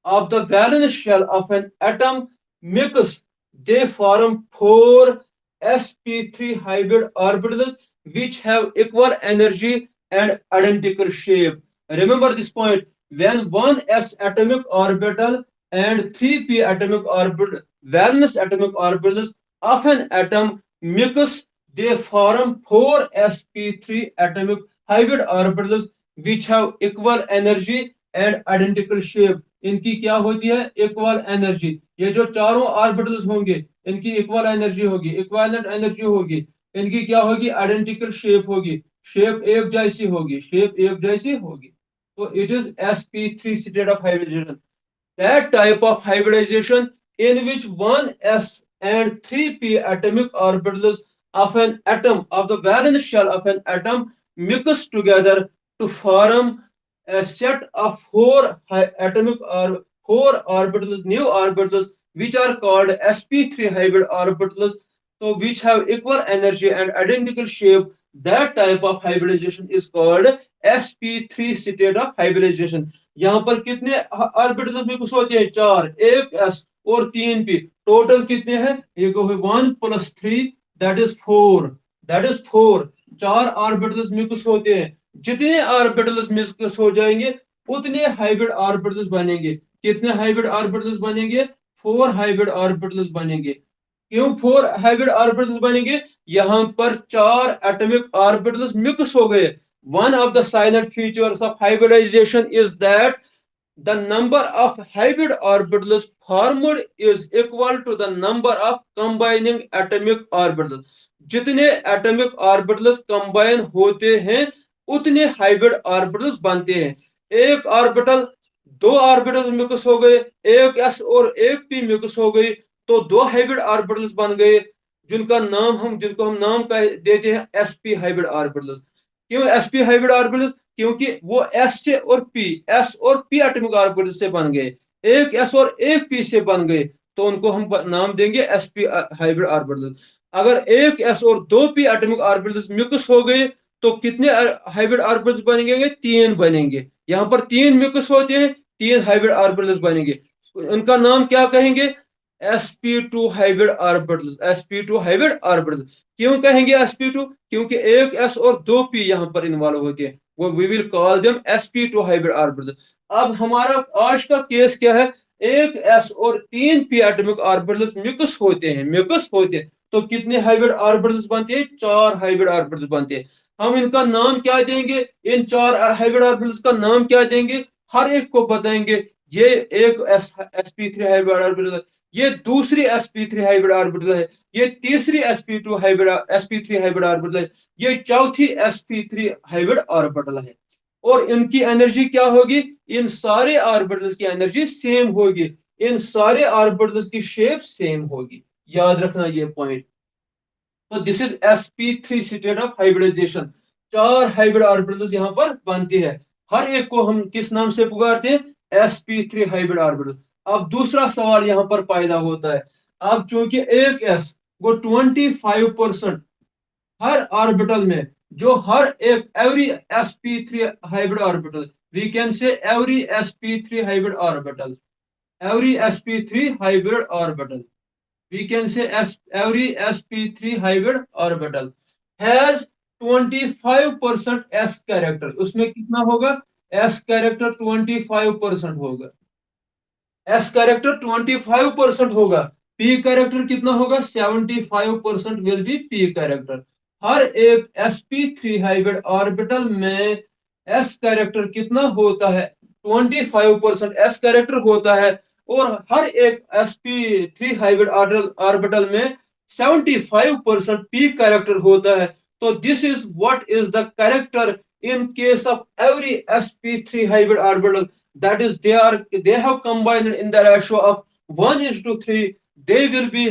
of the valence shell of an atom mix, they form 4 sp3 hybrid orbitals which have equal energy and identical shape. Remember this point. When one s atomic orbital and 3p atomic orbital, valence atomic orbitals of an atom mix, they form 4 sp3 atomic hybrid orbitals which have equal energy and identical shape. इनकी क्या होती है, equal energy. ये जो चारों orbitals होंगे, इनकी equal energy होगी, इक्विवेलेंट एनर्जी होगी. इनकी क्या होगी, आइडेंटिकल शेप होगी, शेप एक जैसी होगी, शेप एक जैसी होगी. तो it is sp3 state of hybridization. That type of hybridization in which 1s and 3p atomic orbitals of an atom, of the valence shell of an atom, mix together to form a set of atomic or 4 orbitals, new orbitals, which are called sp3 hybrid orbitals, so which have equal energy and identical shape. That type of hybridization is called sp3 state of hybridization. यहाँ पर कितने orbitals में कुछ होते हैं, 4, एक s और 3 p, total कितने हैं, ये 1 + 3, that is 4, that is 4. 4 orbitals में कुछ होते हैं. जितने ऑर्बिटल्स मिक्स हो जाएंगे उतने हाइब्रिड ऑर्बिटल्स बनेंगे. कितने हाइब्रिड ऑर्बिटल्स बनेंगे, 4 हाइब्रिड ऑर्बिटल्स बनेंगे. क्यों 4 हाइब्रिड ऑर्बिटल्स बनेंगे, यहाँ पर 4 एटॉमिक ऑर्बिटल्स मिक्स हो गए. One of the silent features of hybridization is that the number of hybrid orbitals formed is equal to the number of combining atomic orbitals. जितने atomic orbitals combine होते हैं उतने hybrid orbitals बनते हैं. एक orbital, 2 orbital mix हो गए, एक s और एक p मिक्स हो गई, तो 2 हाइब्रिड ऑर्बिटल्स बन गए, जिनको हम नाम देते हैं sp हाइब्रिड ऑर्बिटल्स. क्यों sp हाइब्रिड ऑर्बिटल्स, क्योंकि वो s से और p एटॉमिक ऑर्बिटल से बन गए, एक s और एक p से बन गए, तो उनको हम नाम देंगे sp हाइब्रिड ऑर्बिटल. अगर एक s और 2 p एटॉमिक ऑर्बिटल्स मिक्स हो गए तो कितने हाइब्रिड ऑर्बिटल्स बनेंगे, 3 बनेंगे. यहाँ पर 3 मिक्स होते हैं, 3 हाइब्रिड ऑर्बिटल्स बनेंगे. उनका नाम क्या कहेंगे, sp2 hybrid orbitals, sp2 hybrid orbitals. क्यों कहेंगे sp2, क्योंकि एक s और 2 p यहाँ पर इन्वॉल्व होते हैं, वो we will call them sp2 hybrid orbital. अब हमारा आज का केस क्या है, एक s और 3 p एटॉमिक ऑर्बिटल्स मिक्स होते हैं, तो कितने हाइब्रिड ऑर्बिटल्स बनते हैं, 4 हाइब्रिड ऑर्बिटल्स बनते हैं. हम इनका नाम क्या देंगे, इन 4 हाइब्रिड ऑर्बिटल्स का नाम क्या देंगे, हर एक को बताएंगे. ये एक sp3 हाइब्रिड ऑर्बिटल है, ये दूसरी sp3 हाइब्रिड ऑर्बिटल है, ये तीसरी sp3 हाइब्रिड ऑर्बिटल है, ये चौथी sp3 हाइब्रिड ऑर्बिटल है. और इनकी एनर्जी क्या होगी, इन सारे ऑर्बिटल्स की एनर्जी सेम होगी, इन सारे ऑर्बिटल्स की शेप सेम होगी. याद रखना ये पॉइंट. तो this is sp3 state of hybridization. 4 hybrid orbitals यहाँ पर बनती है, हर एक को हम किस नाम से पुकारते हैं, sp3 हाइब्रिड ऑर्बिटल. अब दूसरा सवाल यहाँ पर पैदा होता है. अब चूंकि एक s वो 25% हर ऑर्बिटल में, जो हर एक every sp3 hybrid orbital, we can say every sp3 hybrid orbital, every sp3 hybrid orbital, we can say every sp3 hybrid orbital has 25% s character. उसमें कितना होगा, s character 25% होगा. एस कैरेक्टर 25% होगा, पी कैरेक्टर कितना होगा, 75% will be P character. हर एक sp3 hybrid orbital में S character कितना होता है, 25% एस कैरेक्टर होता है, और हर एक sp3 हाइब्रिड ऑर्बिटल में 75% पी कैरेक्टर होता है। तो this is what is the character in case of every sp3 hybrid orbital, that is they have combined in the ratio of 1:3. They will be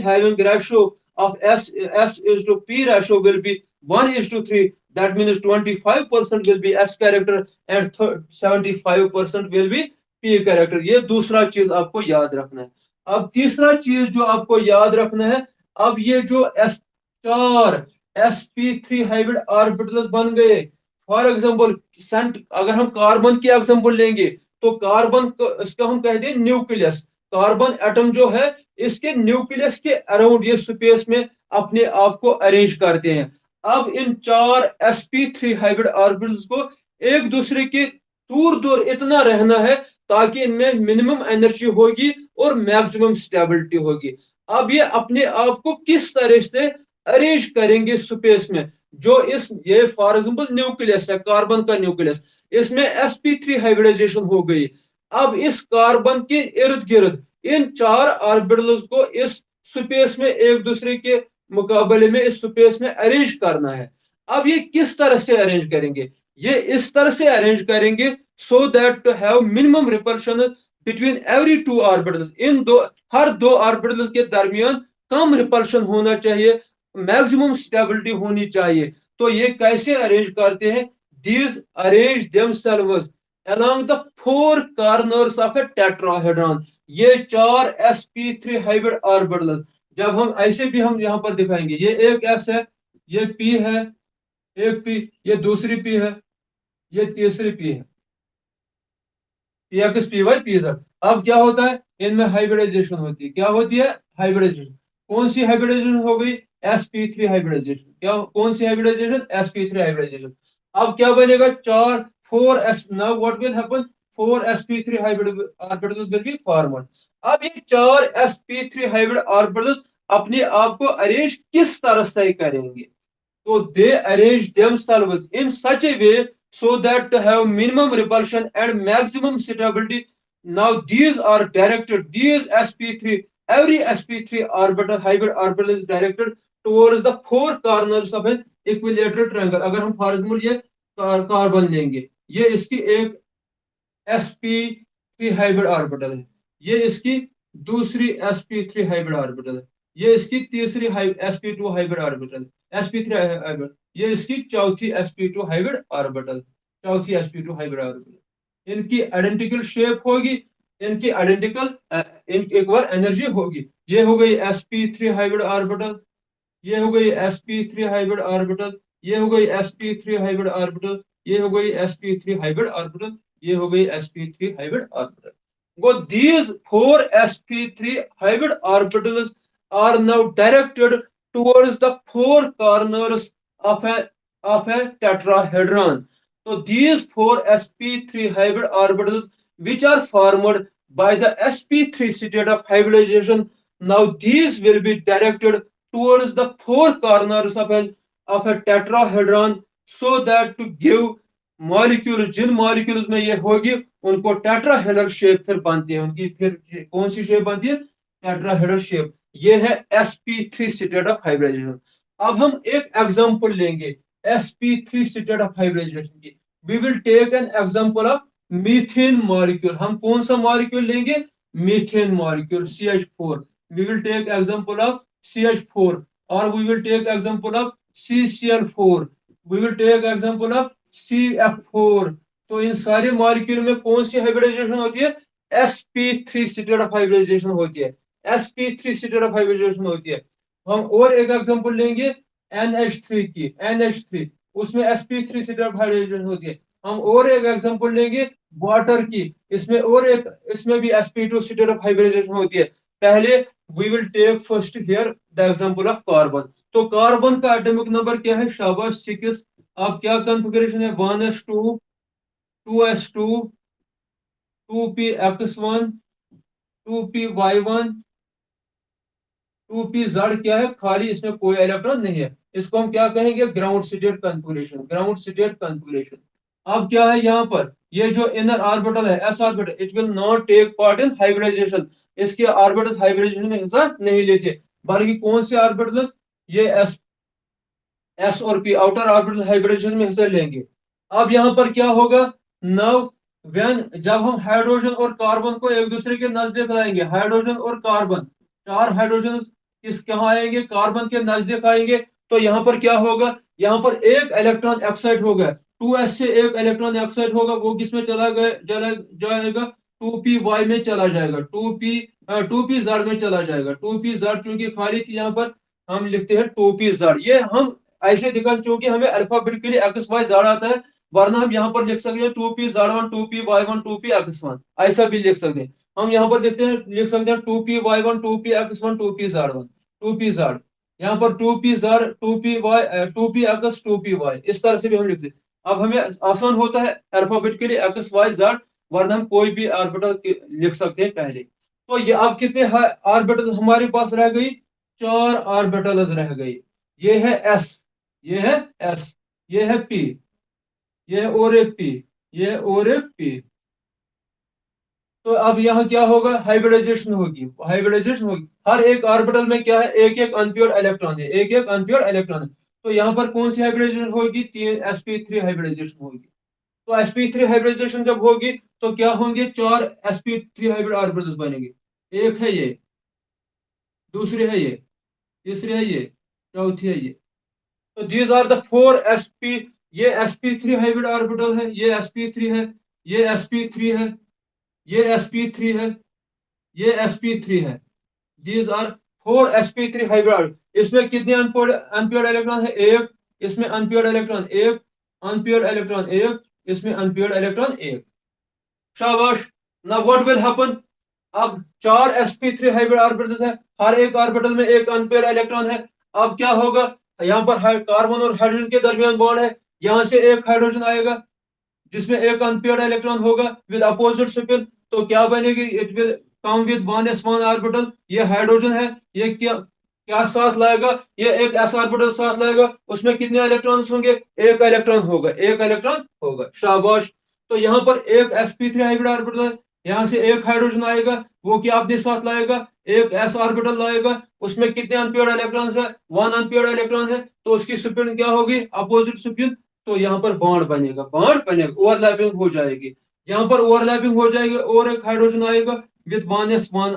having ratio of s:p ratio will be 1:3. That means 25% will be s character and 75% will be p character। ये दूसरा चीज आपको याद रखना है। अब तीसरा चीज जो आपको याद रखना है, अब ये जो एस चार sp3 हाइब्रिड ऑर्बिटल्स बन गए, फॉर एग्जांपल सेंट अगर हम कार्बन की एग्जांपल लेंगे, तो कार्बन इसका हम कह दें न्यूक्लियस, कार्बन एटम जो है इसके न्यूक्लियस के अराउंड ये स्पेस में अपने आप को अरेंज करते हैं। अब इन चार sp3 हाइब्रिड ऑर्बिटल्स को एक दूसरे के दूर दूर इतना रहना है ताकि इनमें मिनिमम एनर्जी होगी और मैक्सिमम स्टेबिलिटी होगी। अब ये अपने आप को किस तरह से अरेंज करेंगे स्पेस में, जो इस ये फॉर एग्जांपल न्यूक्लियस है, कार्बन का न्यूक्लियस, इसमें sp3 हाइब्रिडाइजेशन हो गई। अब इस कार्बन के इर्द गिर्द इन चार ऑर्बिटल्स को इस स्पेस में एक दूसरे के मुकाबले में इस स्पेस में अरेंज करना है। अब ये किस तरह से अरेंज करेंगे, ये इस तरह से अरेंज करेंगे so that to have minimum repulsion between every two orbitals, इन दो हर दो ऑर्बिटल्स के दरमियान कम रिपल्शन होना चाहिए, मैक्सिमम स्टेबिलिटी होनी चाहिए। तो ये कैसे अरेंज करते हैं, these arrange themselves along the four corners of a tetrahedron। ये चार sp3 हाइब्रिड ऑर्बिटल, जब हम ऐसे भी हम यहां पर दिखाएंगे, ये एक s है, ये p है, एक p, ये दूसरी p है, ये तीसरी p है, px py pz। अब क्या होता है, इनमें हाइब्रिडाइजेशन होती है, क्या होती है, हाइब्रिडाइजेशन। कौन सी हाइब्रिडाइजेशन हो गई, sp3 हाइब्रिडाइजेशन। क्या कौन सी हाइब्रिडाइजेशन, sp3 हाइब्रिडाइजेशन। अब क्या बनेगा, चार four S now what will happen, four sp3 hybrid orbitals will be formed. अब ये चार sp3 हाइब्रिड ऑर्बिटल्स अपने आप को अरेंज किस तरह से करेंगे, so they arrange themselves in such a way so that to have minimum repulsion and maximum stability. Now these are directed, these sp3, every sp3 orbital hybrid orbital is directed towards the four corners of an equilateral triangle। अगर हम for example ये carbon लेंगे, ये इसकी एक sp3 hybrid orbital है, ये इसकी दूसरी sp3 हाइब्रिड ऑर्बिटल है, ये इसकी तीसरी sp2 hybrid orbital, sp3 hybrid, ये इसकी चौथी sp2 हाइब्रिड ऑर्बिटल, चौथी sp2 हाइब्रिड ऑर्बिटल। इनकी आइडेंटिकल शेप होगी, इनकी आइडेंटिकल इक्वल एनर्जी होगी। ये हो गई sp3 हाइब्रिड ऑर्बिटल, ये हो गई sp3 हाइब्रिड ऑर्बिटल, ये हो गई sp3 हाइब्रिड ऑर्बिटल, ये हो गई sp3 हाइब्रिड ऑर्बिटल, ये हो गई sp3 hybrid orbital. Go these four sp3 hybrid orbitals are now directed towards the four corners of a tetrahedron। So these four sp3 hybrid orbitals which are formed by the sp3 state of hybridization, now these will be directed towards the four corners of a tetrahedron so that to give molecule, जिन molecules में ये होगी उनको tetrahedral shape फिर बनती है, उनकी फिर कौन सी शेप बनती है, टेट्राहेड्रल शेप। ये है sp3 स्टेट ऑफ हाइब्रिडाइजेशन। अब हम एक एग्जांपल लेंगे sp3 स्टेट ऑफ हाइब्रिडाइजेशन की। We will take an example of methane molecule. हम कौन सा मॉलिक्यूल लेंगे, methane molecule CH4। We will take example of CH4 और we will take example of CCl4, we will take example of CF4। तो इन सारे molecule में कौन सी हाइब्रिडाइजेशन होती है, sp3 स्टेट ऑफ हाइब्रिडाइजेशन होती है, sp3 स्टेट ऑफ हाइब्रिडाइजेशन होती है। हम और एक एग्जांपल लेंगे NH3 की, NH3 उसमें sp3 स्टेट ऑफ हाइब्रिडाइजेशन होती है। हम और एक एग्जांपल लेंगे वाटर की, इसमें और एक, इसमें भी sp2 स्टेट ऑफ हाइब्रिडाइजेशन होती है। पहले we will take first here the example of carbon. तो कार्बन का एटॉमिक नंबर क्या है, शाबाश 6। अब क्या कॉन्फ़िगरेशन है, 1s2 2s2 2px1 2p y1 2pz क्या है, खाली इसमें कोई इलेक्ट्रॉन नहीं है। इसको हम क्या कहेंगे, ground state configuration, ground state configuration. अब क्या है यहाँ पर, ये जो इनर ऑर्बिटल है S orbital, it will not take part in hybridization. इसके ऑर्बिटल हाइब्रिडाइजेशन में हिस्सा नहीं लेते, बल्कि कौन से ऑर्बिटल्स, ये एस और पी आउटर ऑर्बिटल हाइब्रिडेशन में हिस्सा लेंगे। अब यहाँ पर क्या होगा, नव व्हेन, जब हम हाइड्रोजन और कार्बन को एक दूसरे के नजदीक लाएंगे, हाइड्रोजन और कार्बन, चार हाइड्रोजन किस कहाँ आएंगे, कार्बन के नजदीक आएंगे, तो यहाँ पर क्या होगा, यहाँ पर एक इलेक्ट्रॉन एक्साइट होगा, 2s से एक इलेक्ट्रॉन एक्साइट होगा, वो किसमें चला जाएगा, 2p y में चला जाएगा, 2p z में चला जाएगा, 2p z चूंकि खाली थी यहाँ पर, हम लिखते हैं 2p z। ये हम ऐसे दिखा, चूंकि हमें अल्फाबेटिकली एक्स वाई जेड आता है, वरना हम यहाँ पर लिख सकते हैं 2p z1 2p y1 2p x1, ऐसा भी लिख सकते हैं। हम यहाँ पर लिख सकते हैं 2p y1 2p x1 2p z, यहाँ पर 2p z 2p x 2py, इस तरह से भी हम लिख सकते हैं। अब हमें आसान होता है अल्फाबेटिकली एक्स वाई जेड, वरना हम कोई भी ऑर्बिटल लिख सकते हैं पहले। तो ये अब कितने ऑर्बिटल हमारे पास रह गई, चार ऑर्बिटल्स रह गई। ये है एस, ये है एस, ये है पी, ये है और एक पी, ये है और एक पी। तो अब यहाँ क्या होगा, हाइब्रिडाइजेशन होगी, हाइब्रिडाइजेशन होगी। हर एक ऑर्बिटल में क्या है, एक एक अनपेयर्ड इलेक्ट्रॉन है, एक एक अनपेयर्ड इलेक्ट्रॉन है। तो यहाँ पर कौन सी हाइब्रिडाइजेशन होगी, 3sp3 हाइब्रिडाइजेशन होगी। तो sp3 हाइब्रिडाइजेशन जब होगी, तो क्या होंगे, चार sp3 हाइब्रिड ऑर्बिटल्स बनेंगे। एक है ये, दूसरी है ये, तीसरी है ये, चौथी है ये। तो these are the four sp, ये sp3 हाइब्रिड ऑर्बिटल है, ये sp3 है, ये sp3 है, ये sp3 है, ये sp3 है। These are four sp3 hybrid. इसमें कितने अनपेयर्ड इलेक्ट्रॉन है, एक, इसमें अनपेयर्ड इलेक्ट्रॉन एक, अनपेयर्ड इलेक्ट्रॉन एक, इसमें अनपेयर्ड इलेक्ट्रॉन एक। शाबाश। नाउ व्हाट विल हैपन, अब चार sp3 हाइब्रिड ऑर्बिटल्स है, हर एक ऑर्बिटल में एक अनपेयर्ड इलेक्ट्रॉन है। अब क्या होगा, यहाँ पर कार्बन और हाइड्रोजन के दरमियान बॉन्ड है, यहाँ से एक हाइड्रोजन आएगा जिसमें एक अनपेयर्ड इलेक्ट्रॉन होगा विद अपोजिट स्पिन। तो क्या बनेगी, it will come with 1s1 orbital. ये हाइड्रोजन है, ये क्या क्या साथ लाएगा, ये एक एस ऑर्बिटल साथ लाएगा, उसमें कितने इलेक्ट्रॉन्स होंगे, एक इलेक्ट्रॉन होगा, एक इलेक्ट्रॉन होगा। शाबाश। तो यहाँ पर एक sp3 हाइब्रिड ऑर्बिटल है, यहाँ से एक हाइड्रोजन आएगा, वो क्या अपने साथ लाएगा, एक s ऑर्बिटल लाएगा, उसमें कितने अनपेयर्ड इलेक्ट्रॉन्स है, वन अनपेयर्ड इलेक्ट्रॉन है, तो उसकी स्पिन क्या होगी, अपोजिट स्पिन। तो यहाँ पर बॉन्ड बनेगा, बॉन्ड बनेगा, ओवरलैपिंग हो जाएगी, यहाँ पर ओवरलैपिंग हो जाएगी, और एक हाइड्रोजन आएगा विद 1s1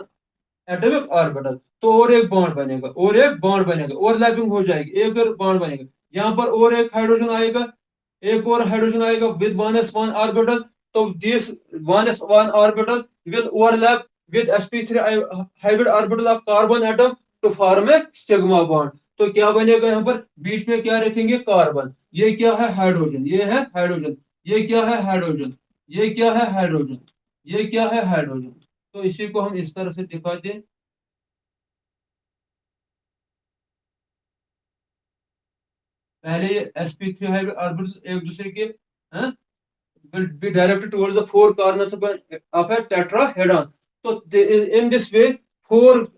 एटॉमिक ऑर्बिटल, तो और एक बॉन्ड बनेगा, और एक बॉन्ड बनेगा, ओवरलैपिंग हो जाएगी, एक और बॉन्ड बनेगा। यहाँ पर और एक हाइड्रोजन आएगा, एक और हाइड्रोजन आएगा विद 1s1 ऑर्बिटल। तो this 1s1 orbital will overlap with sp3 hybrid orbital of carbon atom to form a sigma bond. तो क्या बनेगा, यहाँ पर बीच में क्या रखेंगे, कार्बन, ये क्या है हाइड्रोजन, ये है हाइड्रोजन, ये क्या है हाइड्रोजन, ये क्या है हाइड्रोजन, ये क्या है हाइड्रोजन। तो इसी को हम इस तरह से दिखा दें। पहले ये sp3 हाइब्रिड ऑर्बिटल एक दूसरे के will be directed towards the four corners of a tetrahedron. So in this way, four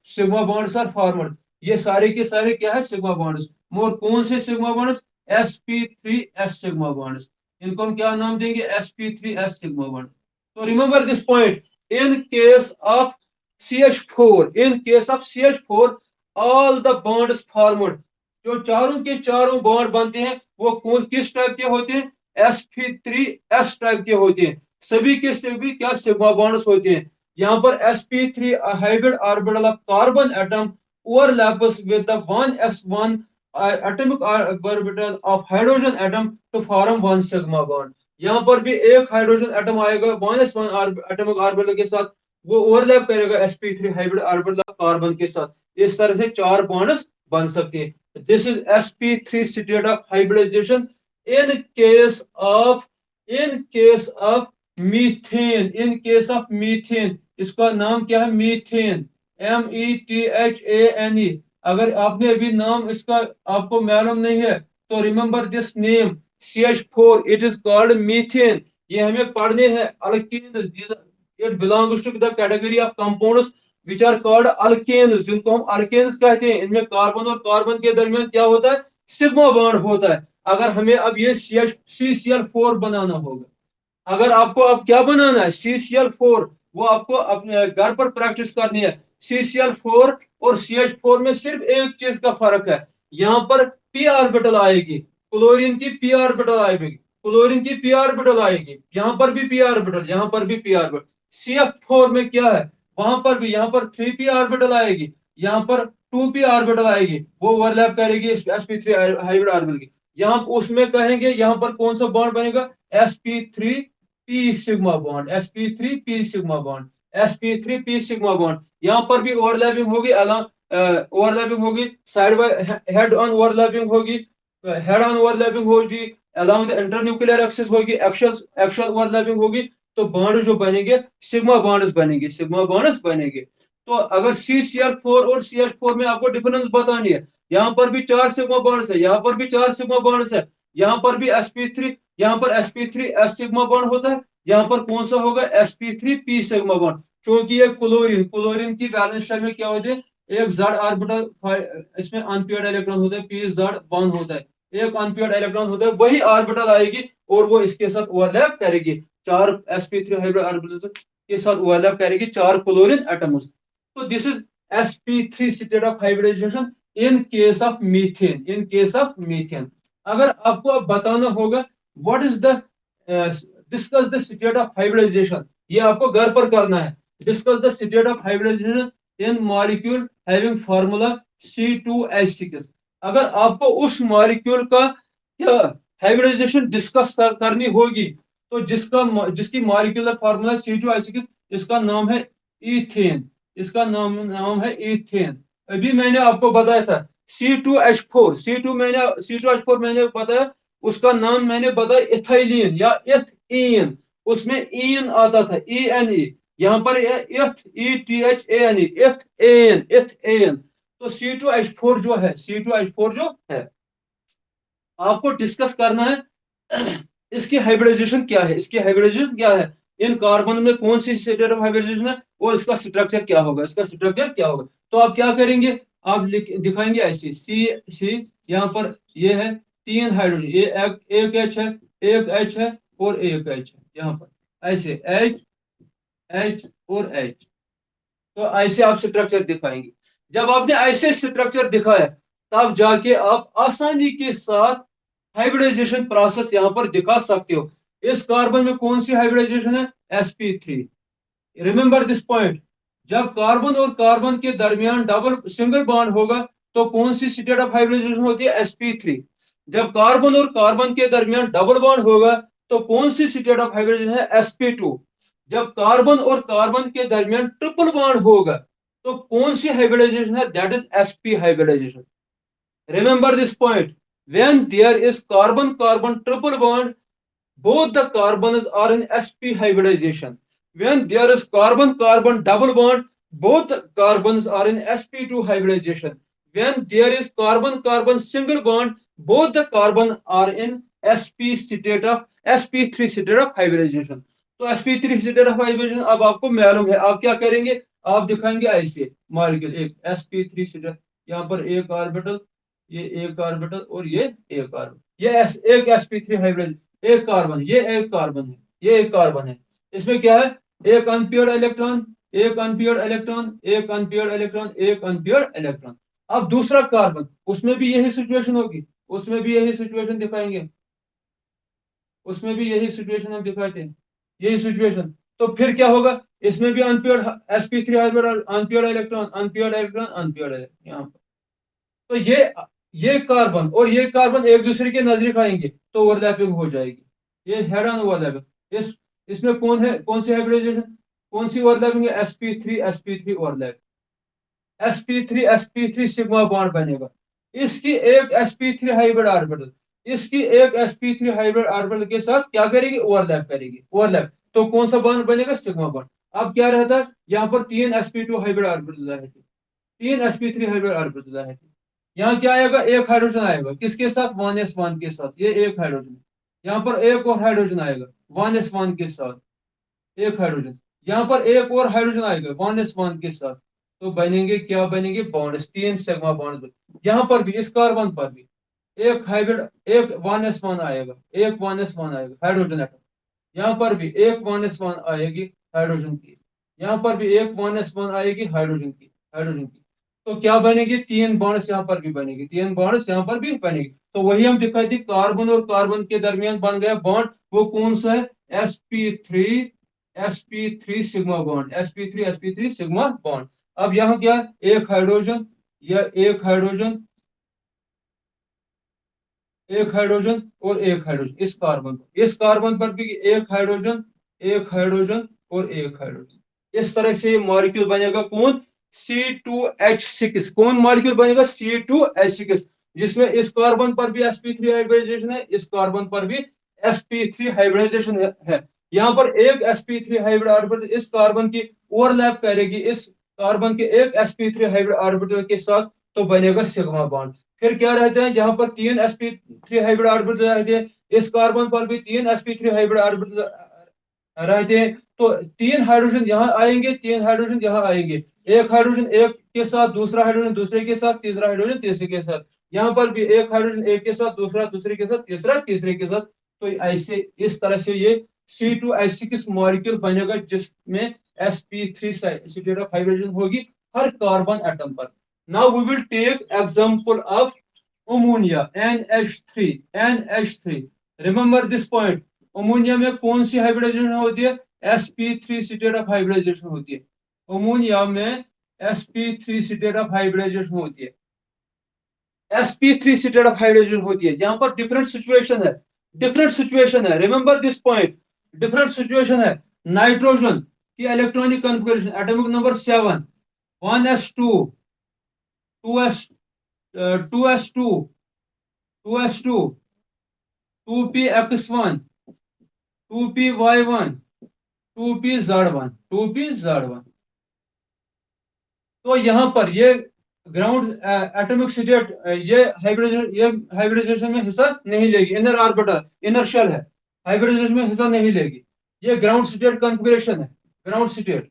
sigma bonds are formed. ये सारे के सारे क्या है, सिग्मा बॉन्ड्स। मोर कौन से sigma bonds, sp3s sigma bonds. इनको हम क्या नाम देंगे, sp3s सिग्मा बॉन्ड। तो remember this point, in case of CH4, in case of CH4 all the bonds formed, जो चारों के चारों बॉन्ड बनते हैं वो कौन किस टाइप के होते हैं, sp3s टाइप के होते हैं। सभी के सभी क्या सिग्मा बॉन्ड्स होते हैं। यहाँ पर sp3 hybrid orbital of carbon atom overlaps with the 1s1 atomic orbital of hydrogen atom to form one sigma bond। यहाँ पर भी एक हाइड्रोजन एटम आएगा 1s1 एटॉमिक ऑर्बिटल के साथ, वो ओवरलैप करेगा sp3 hybrid orbital of carbon के साथ। इस तरह से चार बॉन्ड्स बन सकते हैं। This is sp3 state of hybridization in case of in case of methane, in case of methane, इसका नाम क्या है, मीथेन, METHANE। अगर आपने अभी नाम इसका आपको मालूम नहीं है, तो remember this name, CH4, it is called methane. ये हमें पढ़ने हैं alkenes, it belongs to the category of compounds which are called alkanes, जिनको हम अल्केन्स कहते हैं। इनमें कार्बन और कार्बन के दरमियान क्या होता है, सिग्मा बॉन्ड होता है। अगर हमें अब ये CCl4 बनाना होगा, अगर आपको अब क्या बनाना है, CCl4, वो आपको अपने घर पर प्रैक्टिस करनी है। CCl4 और CH4 में सिर्फ एक चीज का फर्क है, यहाँ पर p ऑर्बिटल आएगी, क्लोरीन की p ऑर्बिटल आएगी, क्लोरीन की p ऑर्बिटल आएगी, यहाँ पर भी p ऑर्बिटल, यहाँ पर भी p ऑर्बिटल। CF4 में क्या है, वहां पर भी यहाँ पर 3p ऑर्बिटल आएगी, यहाँ पर 2p ऑर्बिटल आएगी, वो ओवरलैप करेगी sp3 हाइब्रिड ऑर्बिटल की। यहाँ उसमें कहेंगे यहाँ पर कौन सा बॉन्ड बनेगा, sp3 p sigma bond, sp3 p sigma bond, sp3 p sigma bond. यहाँ पर भी ओवरलैपिंग होगी, ओवरलैपिंग होगी, side by head on overlapping होगी, हेड ऑन ओवरलैपिंग होगी, अलोंग द इंटरन्यूक्लियर एक्सिस होगी, एक्सियल ओवरलैपिंग होगी। तो बॉन्ड जो बनेंगे सिग्मा बॉन्ड्स बनेंगे, सिग्मा बॉन्ड्स बनेंगे। तो अगर CCl4 और CH4 में आपको डिफरेंस बतानी है, यहाँ पर भी 4 सिग्मा बॉन्ड्स है, यहाँ पर भी 4 सिग्मा बॉन्ड्स है, यहाँ पर भी sp3, यहाँ पर sp3 s सिग्मा बॉन्ड होता है, यहाँ पर कौन सा होगा, sp3 p सिग्मा बॉन्ड। क्योंकि ये क्लोरीन, क्लोरीन की वैलेंस शेल में क्या होते हैं, एक z ऑर्बिटल, इसमें अनपेयर्ड इलेक्ट्रॉन होता है, p z बॉन्ड होता है, एक अनपेयर्ड इलेक्ट्रॉन होता है, वही ऑर्बिटल आएगी और वो इसके साथ ओवरलैप करेगी, 4 sp3 हाइब्रिड ऑर्बिटल के साथ ओवरलैप करेगी 4 क्लोरीन एटम्स। तो this is sp3 state of hybridization in case of methane, in case of methane. अगर आपको अब बताना होगा what is the discuss the state of hybridization, ये आपको घर पर करना है। Discuss the state of hybridization in molecule having formula C2H6। अगर आपको उस मॉलिक्यूल का क्या हाइब्रिडाइजेशन डिस्कस करनी होगी, तो जिसकी मॉलिक्यूलर फार्मूला C2H6, इसका नाम है ईथेन, इसका नाम है ईथेन। अभी मैंने आपको बताया था C2H4, C2H4 मैंने बताया, उसका नाम मैंने बताया इथाइलिन या इथीन, उसमें ईन आता था, ENE, यहाँ पर ETHANE, इथेन, इथेन। तो C2H4 जो है, C2H4 जो है, आपको डिस्कस करना है इसकी हाइब्रिडाइजेशन क्या है, इसकी हाइब्रिडाइजेशन क्या है, इन कार्बन में कौन सी स्टेट ऑफ हाइब्रिडाइजेशन है और इसका स्ट्रक्चर क्या होगा, इसका स्ट्रक्चर क्या होगा। तो आप क्या करेंगे, आप दिखाएंगे ऐसे, सी यहाँ पर ये है 3 हाइड्रोजन, ये एक H है, एक H है और एक H है, यहाँ पर ऐसे H H और H। तो ऐसे आप स्ट्रक्चर दिखाएंगे। जब आपने ऐसे स्ट्रक्चर दिखाया, तब जाके आप आसानी के साथ हाइब्रिडाइजेशन प्रोसेस यहां पर दिखा सकते हो। इस कार्बन में कौन सी हाइब्रिडाइजेशन है, sp3। रिमेंबर दिस पॉइंट, जब कार्बन और कार्बन के दरमियान डबल सिंगल बॉन्ड होगा तो कौन सी स्टेट ऑफ हाइब्रिडाइजेशन होती है, sp3। जब कार्बन और कार्बन के दरमियान डबल बॉन्ड होगा तो कौन सी स्टेट ऑफ हाइब्रिडाइजेशन है, sp2। जब कार्बन और कार्बन के दरमियान ट्रिपल बॉन्ड होगा तो कौन सी हाइब्रिडाइजेशन है, that is sp hybridization. Remember this point, when there is carbon carbon triple bond, both the carbons are in sp hybridization. When there is carbon carbon double bond, both the carbons are in sp2 hybridization. When there is carbon carbon single bond, both the carbon are in sp3 state of hybridization. तो sp3 state of hybridization अब आपको मालूम है, आप क्या करेंगे, आप दिखाएंगे ऐसे मॉलिक्यूल, एक sp3 state, यहाँ पर एक ऑर्बिटल, ये एक ऑर्बिटल और ये एक ऑर्बिटल, ये एक sp3 हाइब्रिड, एक कार्बन, ये एक कार्बन है, ये एक कार्बन है। इसमें क्या है, एक अनपेयर्ड इलेक्ट्रॉन, एक अनपेयर्ड इलेक्ट्रॉन, एक अनपेयर्ड इलेक्ट्रॉन, एक अनपेयर्ड इलेक्ट्रॉन। अब दूसरा कार्बन, उसमें भी यही सिचुएशन होगी, उसमें भी यही सिचुएशन दिखाएंगे, उसमें भी यही सिचुएशन हम दिखाते हैं, यही सिचुएशन। तो फिर क्या होगा, इसमें भी unpaired sp3 hybrid, unpaired electron, unpaired electron, unpaired electron यहाँ पर। तो ये कार्बन और ये कार्बन एक दूसरे के नजदीक आएंगे तो ओवरलैपिंग हो जाएगी, ये हेड ऑन ओवरलैपिंग। इसमें कौन है, कौन सी हाइब्रिडाइजेशन, कौन सी ओवरलैपिंग है, sp3 overlap, sp3 sigma bond बनेगा। इसकी एक sp3 हाइब्रिड ऑर्बिटल, इसकी एक sp3 हाइब्रिड ऑर्बिटल के साथ क्या करेगी, ओवरलैप करेगी, ओवरलैप। तो कौन सा बॉन्ड बनेगा, सिग्मा बॉन्ड। अब क्या रहता है, यहाँ पर 3 sp2 हाइब्रिड ऑर्बिटल रहती, 3 sp3 हाइब्रिड ऑर्बिटल रहती। यहाँ क्या आएगा, एक हाइड्रोजन आएगा, किसके साथ, 1s1 के साथ, ये एक हाइड्रोजन। यहाँ पर एक और हाइड्रोजन आएगा 1s1 के साथ, एक हाइड्रोजन। यहाँ पर एक और हाइड्रोजन आएगा 1s1 के साथ, तो बनेंगे क्या, बनेंगे बॉन्ड्स, 3 सिग्मा बॉन्ड। यहाँ पर भी इस कार्बन पर भी एक हाइब्रिड, एक 1s1 आएगा, एक 1s1 आएगा हाइड्रोजन एटम। यहाँ पर भी एक 1s1 आएगी हाइड्रोजन की, यहाँ पर भी एक 1s1 आएगी हाइड्रोजन की। तो क्या बनेगी, 3 बॉन्ड्स यहाँ पर भी बनेगी, 3 बॉन्ड्स यहाँ पर भी बनेगी। तो वही हम दिखाई थी, कार्बन और कार्बन के दरमियान बन गया बॉन्ड, वो कौन सा है, sp3 sp3 sigma bond, sp3 sigma bond. अब यहाँ क्या है, एक हाइड्रोजन, या एक हाइड्रोजन और एक हाइड्रोजन, इस कार्बन पर भी एक हाइड्रोजन, एक हाइड्रोजन और एक हाइड्रोजन। इस तरह से ये मॉलिक्यूल बनेगा कौन, C2H6। कौन मॉलिक्यूल बनेगा, C2H6, जिसमें इस कार्बन पर भी sp3 हाइब्रिडाइजेशन है, इस कार्बन पर भी sp3 हाइब्रिडाइजेशन है। यहाँ पर एक sp3 हाइब्रिड ऑर्बिटल इस कार्बन की ओवरलैप करेगी इस कार्बन के एक sp3 हाइब्रिड ऑर्बिटल के साथ, तो बनेगा सिग्मा बॉन्ड। फिर क्या रहते हैं, यहाँ पर 3 sp3 हाइब्रिड ऑर्बिटल रहते हैं, इस कार्बन पर भी 3 sp3 हाइब्रिड ऑर्बिटल रहते हैं। तो 3 हाइड्रोजन यहाँ आएंगे, 3 हाइड्रोजन यहाँ आएंगे, एक हाइड्रोजन एक के साथ, दूसरा हाइड्रोजन दूसरे के साथ, तीसरा हाइड्रोजन तीसरे के साथ। यहाँ पर भी एक हाइड्रोजन एक के साथ, दूसरा दूसरे के साथ, तीसरा तीसरे के साथ। तो ऐसे इस तरह से ये C2H6 मॉलिक्यूल बनेगा, जिसमें sp3 स्टेट ऑफ हाइब्रिडेशन होगी हर कार्बन एटम पर। Now we will take example of ammonia, NH3। Remember this point, ammonia में कौन सी हाइब्रिडाइजेशन होती है, sp3 स्टेट ऑफ हाइब्रिडाइजेशन होती है। अमोनिया में sp3 स्टेट ऑफ हाइब्रिडाइजेशन होती है, sp3 स्टेट ऑफ हाइड्रोजन होती है। यहाँ पर डिफरेंट सिचुएशन है, remember this point, different situation है। नाइट्रोजन की electronic configuration, atomic number 7, 1s2, 2s 2s2, 2s2, 2px1, 2py1, 2pz1, 2pz1। तो यहाँ पर ये ग्राउंड एटॉमिक स्टेट, ये हाइब्रिडाइजेशन में हिस्सा नहीं लेगी, इनर ऑर्बिटल, इनर शेल है, हाइब्रिडाइजेशन में हिस्सा नहीं लेगी। ये ग्राउंड स्टेट कॉन्फ़िगरेशन है, ग्राउंड स्टेट।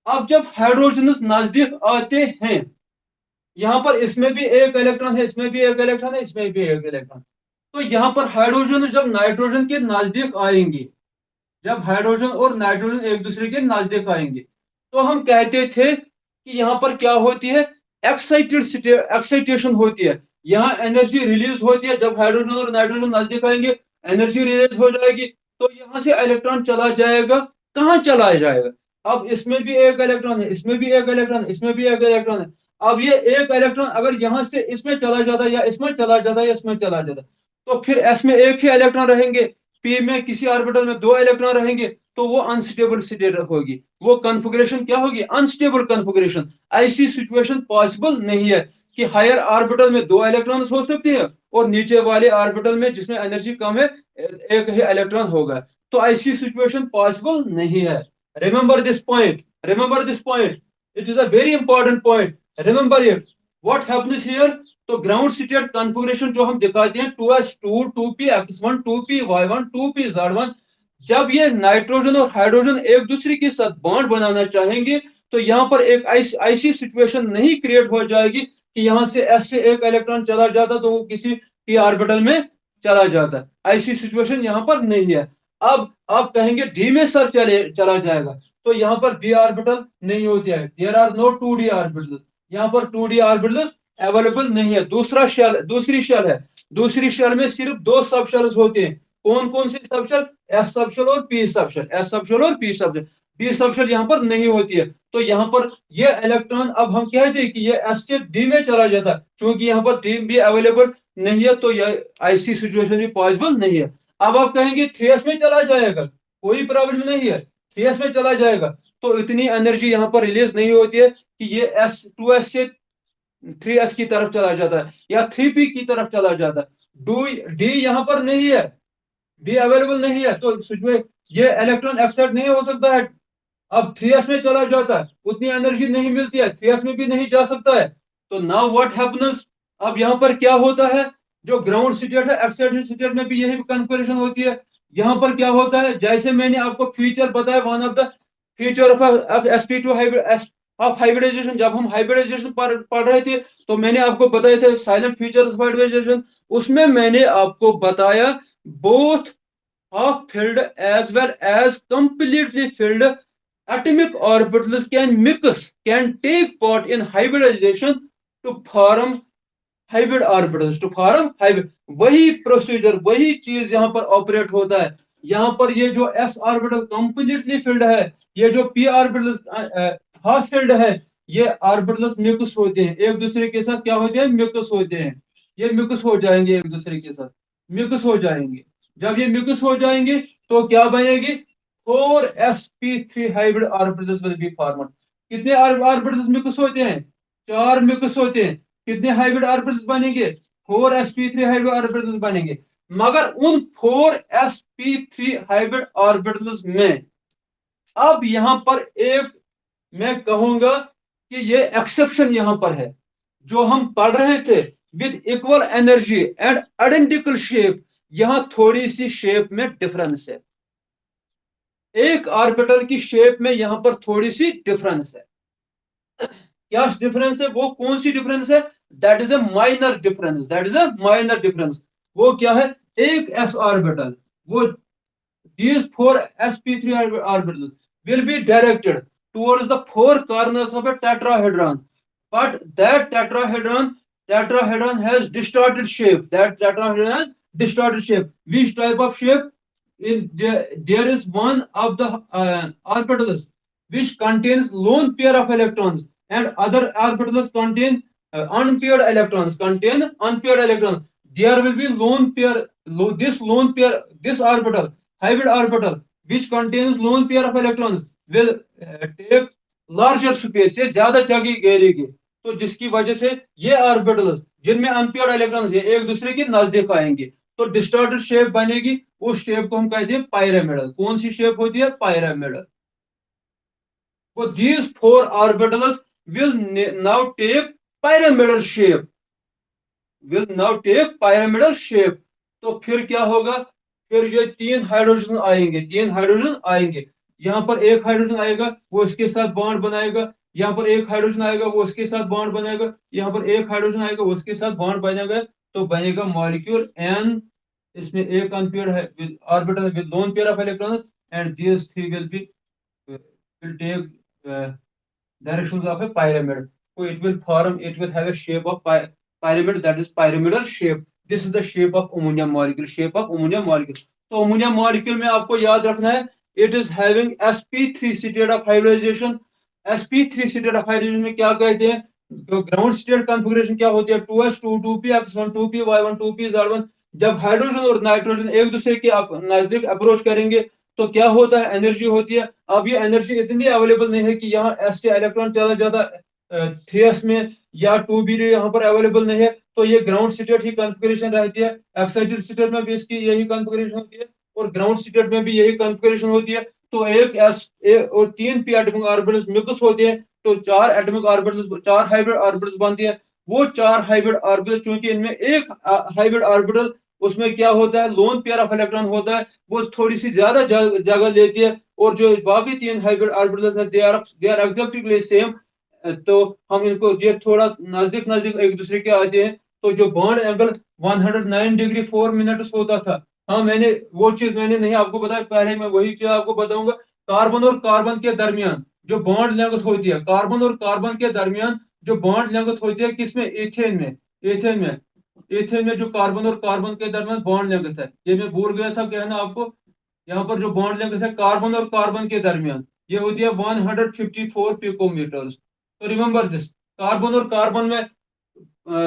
अब जब हाइड्रोजन नजदीक आते हैं, यहाँ पर इसमें भी एक इलेक्ट्रॉन है, इसमें भी एक इलेक्ट्रॉन है, इसमें भी एक इलेक्ट्रॉन। तो यहाँ पर हाइड्रोजन जब नाइट्रोजन के नजदीक आएंगे, जब हाइड्रोजन और नाइट्रोजन एक दूसरे के नजदीक आएंगे, तो हम कहते थे कि यहाँ पर क्या होती है, एक्साइटेशन होती है, यहाँ एनर्जी रिलीज होती है। जब हाइड्रोजन और नाइट्रोजन नजदीक आएंगे, एनर्जी रिलीज हो जाएगी, तो यहाँ से इलेक्ट्रॉन चला जाएगा, कहाँ चला जाएगा, अब इसमें भी एक इलेक्ट्रॉन है, इसमें भी एक इलेक्ट्रॉन है, इसमें भी एक इलेक्ट्रॉन है। अब ये एक इलेक्ट्रॉन अगर यहाँ से इसमें चला जाता है, या इसमें चला जाता है, या इसमें चला जाता है, तो फिर एस में एक ही इलेक्ट्रॉन रहेंगे, पी में किसी ऑर्बिटल में 2 इलेक्ट्रॉन रहेंगे, तो वो अनस्टेबल स्टेट होगी, वो कॉन्फ़िगरेशन क्या होगी, अनस्टेबल कॉन्फ़िगरेशन। ऐसी सिचुएशन पॉसिबल नहीं है कि हायर ऑर्बिटल में 2 इलेक्ट्रॉन हो सकते हैं, और नीचे वाले ऑर्बिटल में जिसमें एनर्जी कम है, एक ही इलेक्ट्रॉन होगा। तो ऐसी सिचुएशन पॉसिबल नहीं है। Remember this point, remember this point, it is a very important point, remember it. What happens here, तो ग्राउंड स्टेट कॉन्फ़िगरेशन जो हम दिखाते हैं, 2s2, 2px1, 2py1, 2pz1, जब ये नाइट्रोजन और हाइड्रोजन एक दूसरे के साथ बॉन्ड बनाना चाहेंगे, तो यहाँ पर एक ऐसी सिचुएशन नहीं क्रिएट हो जाएगी कि यहाँ से एस से एक इलेक्ट्रॉन चला जाता तो वो किसी पी ऑर्बिटल में चला जाता, ऐसी सिचुएशन यहाँ पर नहीं है। अब आप कहेंगे डी में सर चला जाएगा, तो यहाँ पर डी ऑर्बिटल नहीं होती है, there are no 2d orbitals, यहाँ पर 2d ऑर्बिटल्स अवेलेबल नहीं है। दूसरी शेल है, दूसरी शेल में सिर्फ 2 सब शेल्स होते हैं। कौन कौन से sub shell, S sub shell और P sub shell, S sub shell और P sub shell, D sub shell यहाँ पर नहीं होती है। तो यहाँ पर ये इलेक्ट्रॉन, अब हम कहते हैं कि ये एस से डी में चला जाता है, क्योंकि यहाँ पर डी भी अवेलेबल नहीं है, तो ये ऐसी सिचुएशन भी पॉसिबल नहीं है। अब आप कहेंगे 3s में चला जाएगा, कोई प्रॉब्लम नहीं है, 3s में चला जाएगा, तो इतनी एनर्जी यहाँ पर रिलीज नहीं होती है कि ये एस 2s से 3s की तरफ चला जाता है, या 3p की तरफ चला जाता है। डी यहाँ पर नहीं है, डी अवेलेबल नहीं है, तो सिचुएशन ये इलेक्ट्रॉन एक्साइट नहीं हो सकता है। अब 3s में चला जाता है, उतनी एनर्जी नहीं मिलती है, 3s में भी नहीं जा सकता है। तो नाउ व्हाट हैपेंस, अब यहाँ पर क्या होता है, जो ग्राउंड स्टेट है, एक्साइटेड स्टेट में भी यही कॉन्फ़िगरेशन होती है। यहाँ पर क्या होता है, जैसे मैंने आपको फीचर बताया, one of the feature of sp2 hybridization, जब हम हाइब्रिडाइजेशन पढ़ रहे थे तो मैंने आपको बताए थे साइलेंट फीचर ऑफ हाइब्रिडाइजेशन। उसमें मैंने आपको बताया both half filled as well as completely filled atomic orbitals can take part in hybridization to form hybrid orbitals, to form hybrid। वही प्रोसीजर, वही चीज यहाँ पर ऑपरेट होता है। यहाँ पर ये जो s ऑर्बिटल कंप्लीटली फिल्ड है, ये जो p ऑर्बिटल हाफ फिल्ड है, ये ऑर्बिटल्स मिक्स होते हैं एक दूसरे के साथ, क्या होते हैं, मिक्स होते हैं। ये मिक्स हो जाएंगे एक दूसरे के साथ, मिक्स हो जाएंगे। जब ये मिक्स हो जाएंगे तो क्या बनेगी, 4sp3 hybrid orbitals will be formed. कितने ऑर्बिटल्स मिक्स होते हैं, 4 मिक्स होते हैं। कितने हाइब्रिड ऑर्बिटल्स बनेंगे, 4sp3 हाइब्रिड ऑर्बिटल्स बनेंगे। मगर उन 4sp3 हाइब्रिड ऑर्बिटल्स में अब यहां पर एक, मैं कहूंगा कि ये एक्सेप्शन यहां पर है। जो हम पढ़ रहे थे with equal energy and identical shape, यहां थोड़ी सी शेप में डिफरेंस है। एक ऑर्बिटल की शेप में यहां पर थोड़ी सी डिफरेंस है। क्या डिफरेंस है, वो कौन सी डिफरेंस है, that is a minor difference, that is a minor difference. वो क्या है, एक एस ऑर्बिटल, वो these four sp3 orbitals will be directed towards the four corners of a tetrahedron, but that tetrahedron has distorted shape, that tetrahedron has distorted shape। which type of shape, in there is one of the orbitals which contains lone pair of electrons and other orbitals contain unpaired electrons। There will be lone pair, this orbital, hybrid orbital which contains lone pair of electrons will take larger space, ये ज्यादा जगह घेरेगी। तो जिसकी वजह से ये orbitals जिनमें unpaired electrons ये एक दूसरे के नजदीक आएंगे, तो डिस्टॉर्टेड शेप बनेगी। उस शेप को हम कहते हैं पायरामिडल। कौन सी शेप होती है, pyramidal. So these four orbitals will now take pyramidal shape, will now take pyramidal shape। तो फिर क्या होगा, फिर ये तीन हाइड्रोजन आएंगे, तीन हाइड्रोजन आएंगे। यहाँ पर एक हाइड्रोजन आएगा, वो इसके साथ बॉन्ड बनाएगा। यहाँ पर एक हाइड्रोजन आएगा, वो इसके साथ बॉन्ड बनाएगा। यहाँ पर एक हाइड्रोजन आएगा, वो इसके साथ बॉन्ड बनेगा। तो बनेगा मॉलिक्यूल एन। इसमें एक अनपेयर्ड है with orbital with lone pair of electrons, and this three will take directions of a pyramid। So it will have a shape of pyramid, that is pyramidal shape। This is the shape of ammonium molecule, shape of ammonium molecule। तो ammonium molecule में आपको याद रखना है, it is having sp3 state of hybridization। sp3 state of hybridization में क्या कहते हैं, तो ग्राउंड स्टेट कॉन्फ़िगरेशन क्या होती है, 2s2 2p x1 2p y1 2p z1। जब हाइड्रोजन और नाइट्रोजन एक दूसरे के नजदीक अप्रोच करेंगे तो क्या होता है, एनर्जी होती है। अब ये एनर्जी इतनी अवेलेबल नहीं है कि यहाँ एस से इलेक्ट्रॉन चला जाता 3s में, या 2b यहाँ पर अवेलेबल नहीं है। तो ये ग्राउंड स्टेट ही कॉन्फ़िगरेशन रहती है। एक्साइटेड स्टेट में भी इसकी यही कॉन्फ़िगरेशन होती है और ग्राउंड स्टेट में भी यही कॉन्फ़िगरेशन होती है। तो एक एस और तीन पी एटॉमिक ऑर्बिटल्स मिक्स होते हैं, तो चार एटॉमिक ऑर्बिटल्स, चार हाइब्रिड ऑर्बिटल्स बनती है। वो चार हाइब्रिड ऑर्बिटल, चूंकि इनमें एक हाइब्रिड ऑर्बिटल उसमें क्या होता है, लोन पेयर ऑफ इलेक्ट्रॉन होता है, वो थोड़ी सी ज्यादा जगह लेती है। और जो बाकी तीन हाइब्रिड ऑर्बिटल्स हैं, दे आर एग्जैक्टली सेम। तो हम इनको, ये थोड़ा नजदीक नजदीक एक दूसरे के आते हैं। तो जो बॉन्ड एंगल 109 डिग्री 4 मिनट्स होता था, हाँ मैंने वो चीज मैंने नहीं आपको बताया, पहले मैं वही चीज आपको बताऊंगा। कार्बन और कार्बन के दरमियान जो बॉन्ड लेंथ होती है, कार्बन और कार्बन के दरमियान जो बॉन्ड लेंथ होती है, किसमें, एथेन में। एथेन में, एथेन में जो कार्बन और कार्बन के दरमियान बॉन्ड लेंथ है, ये मैं भूल गया था कहना आपको। यहाँ पर जो बॉन्ड लेंथ है कार्बन और कार्बन के दरमियान, ये होती है 154 पिकोमीटर। तो रिमेंबर दिस, कार्बन और कार्बन में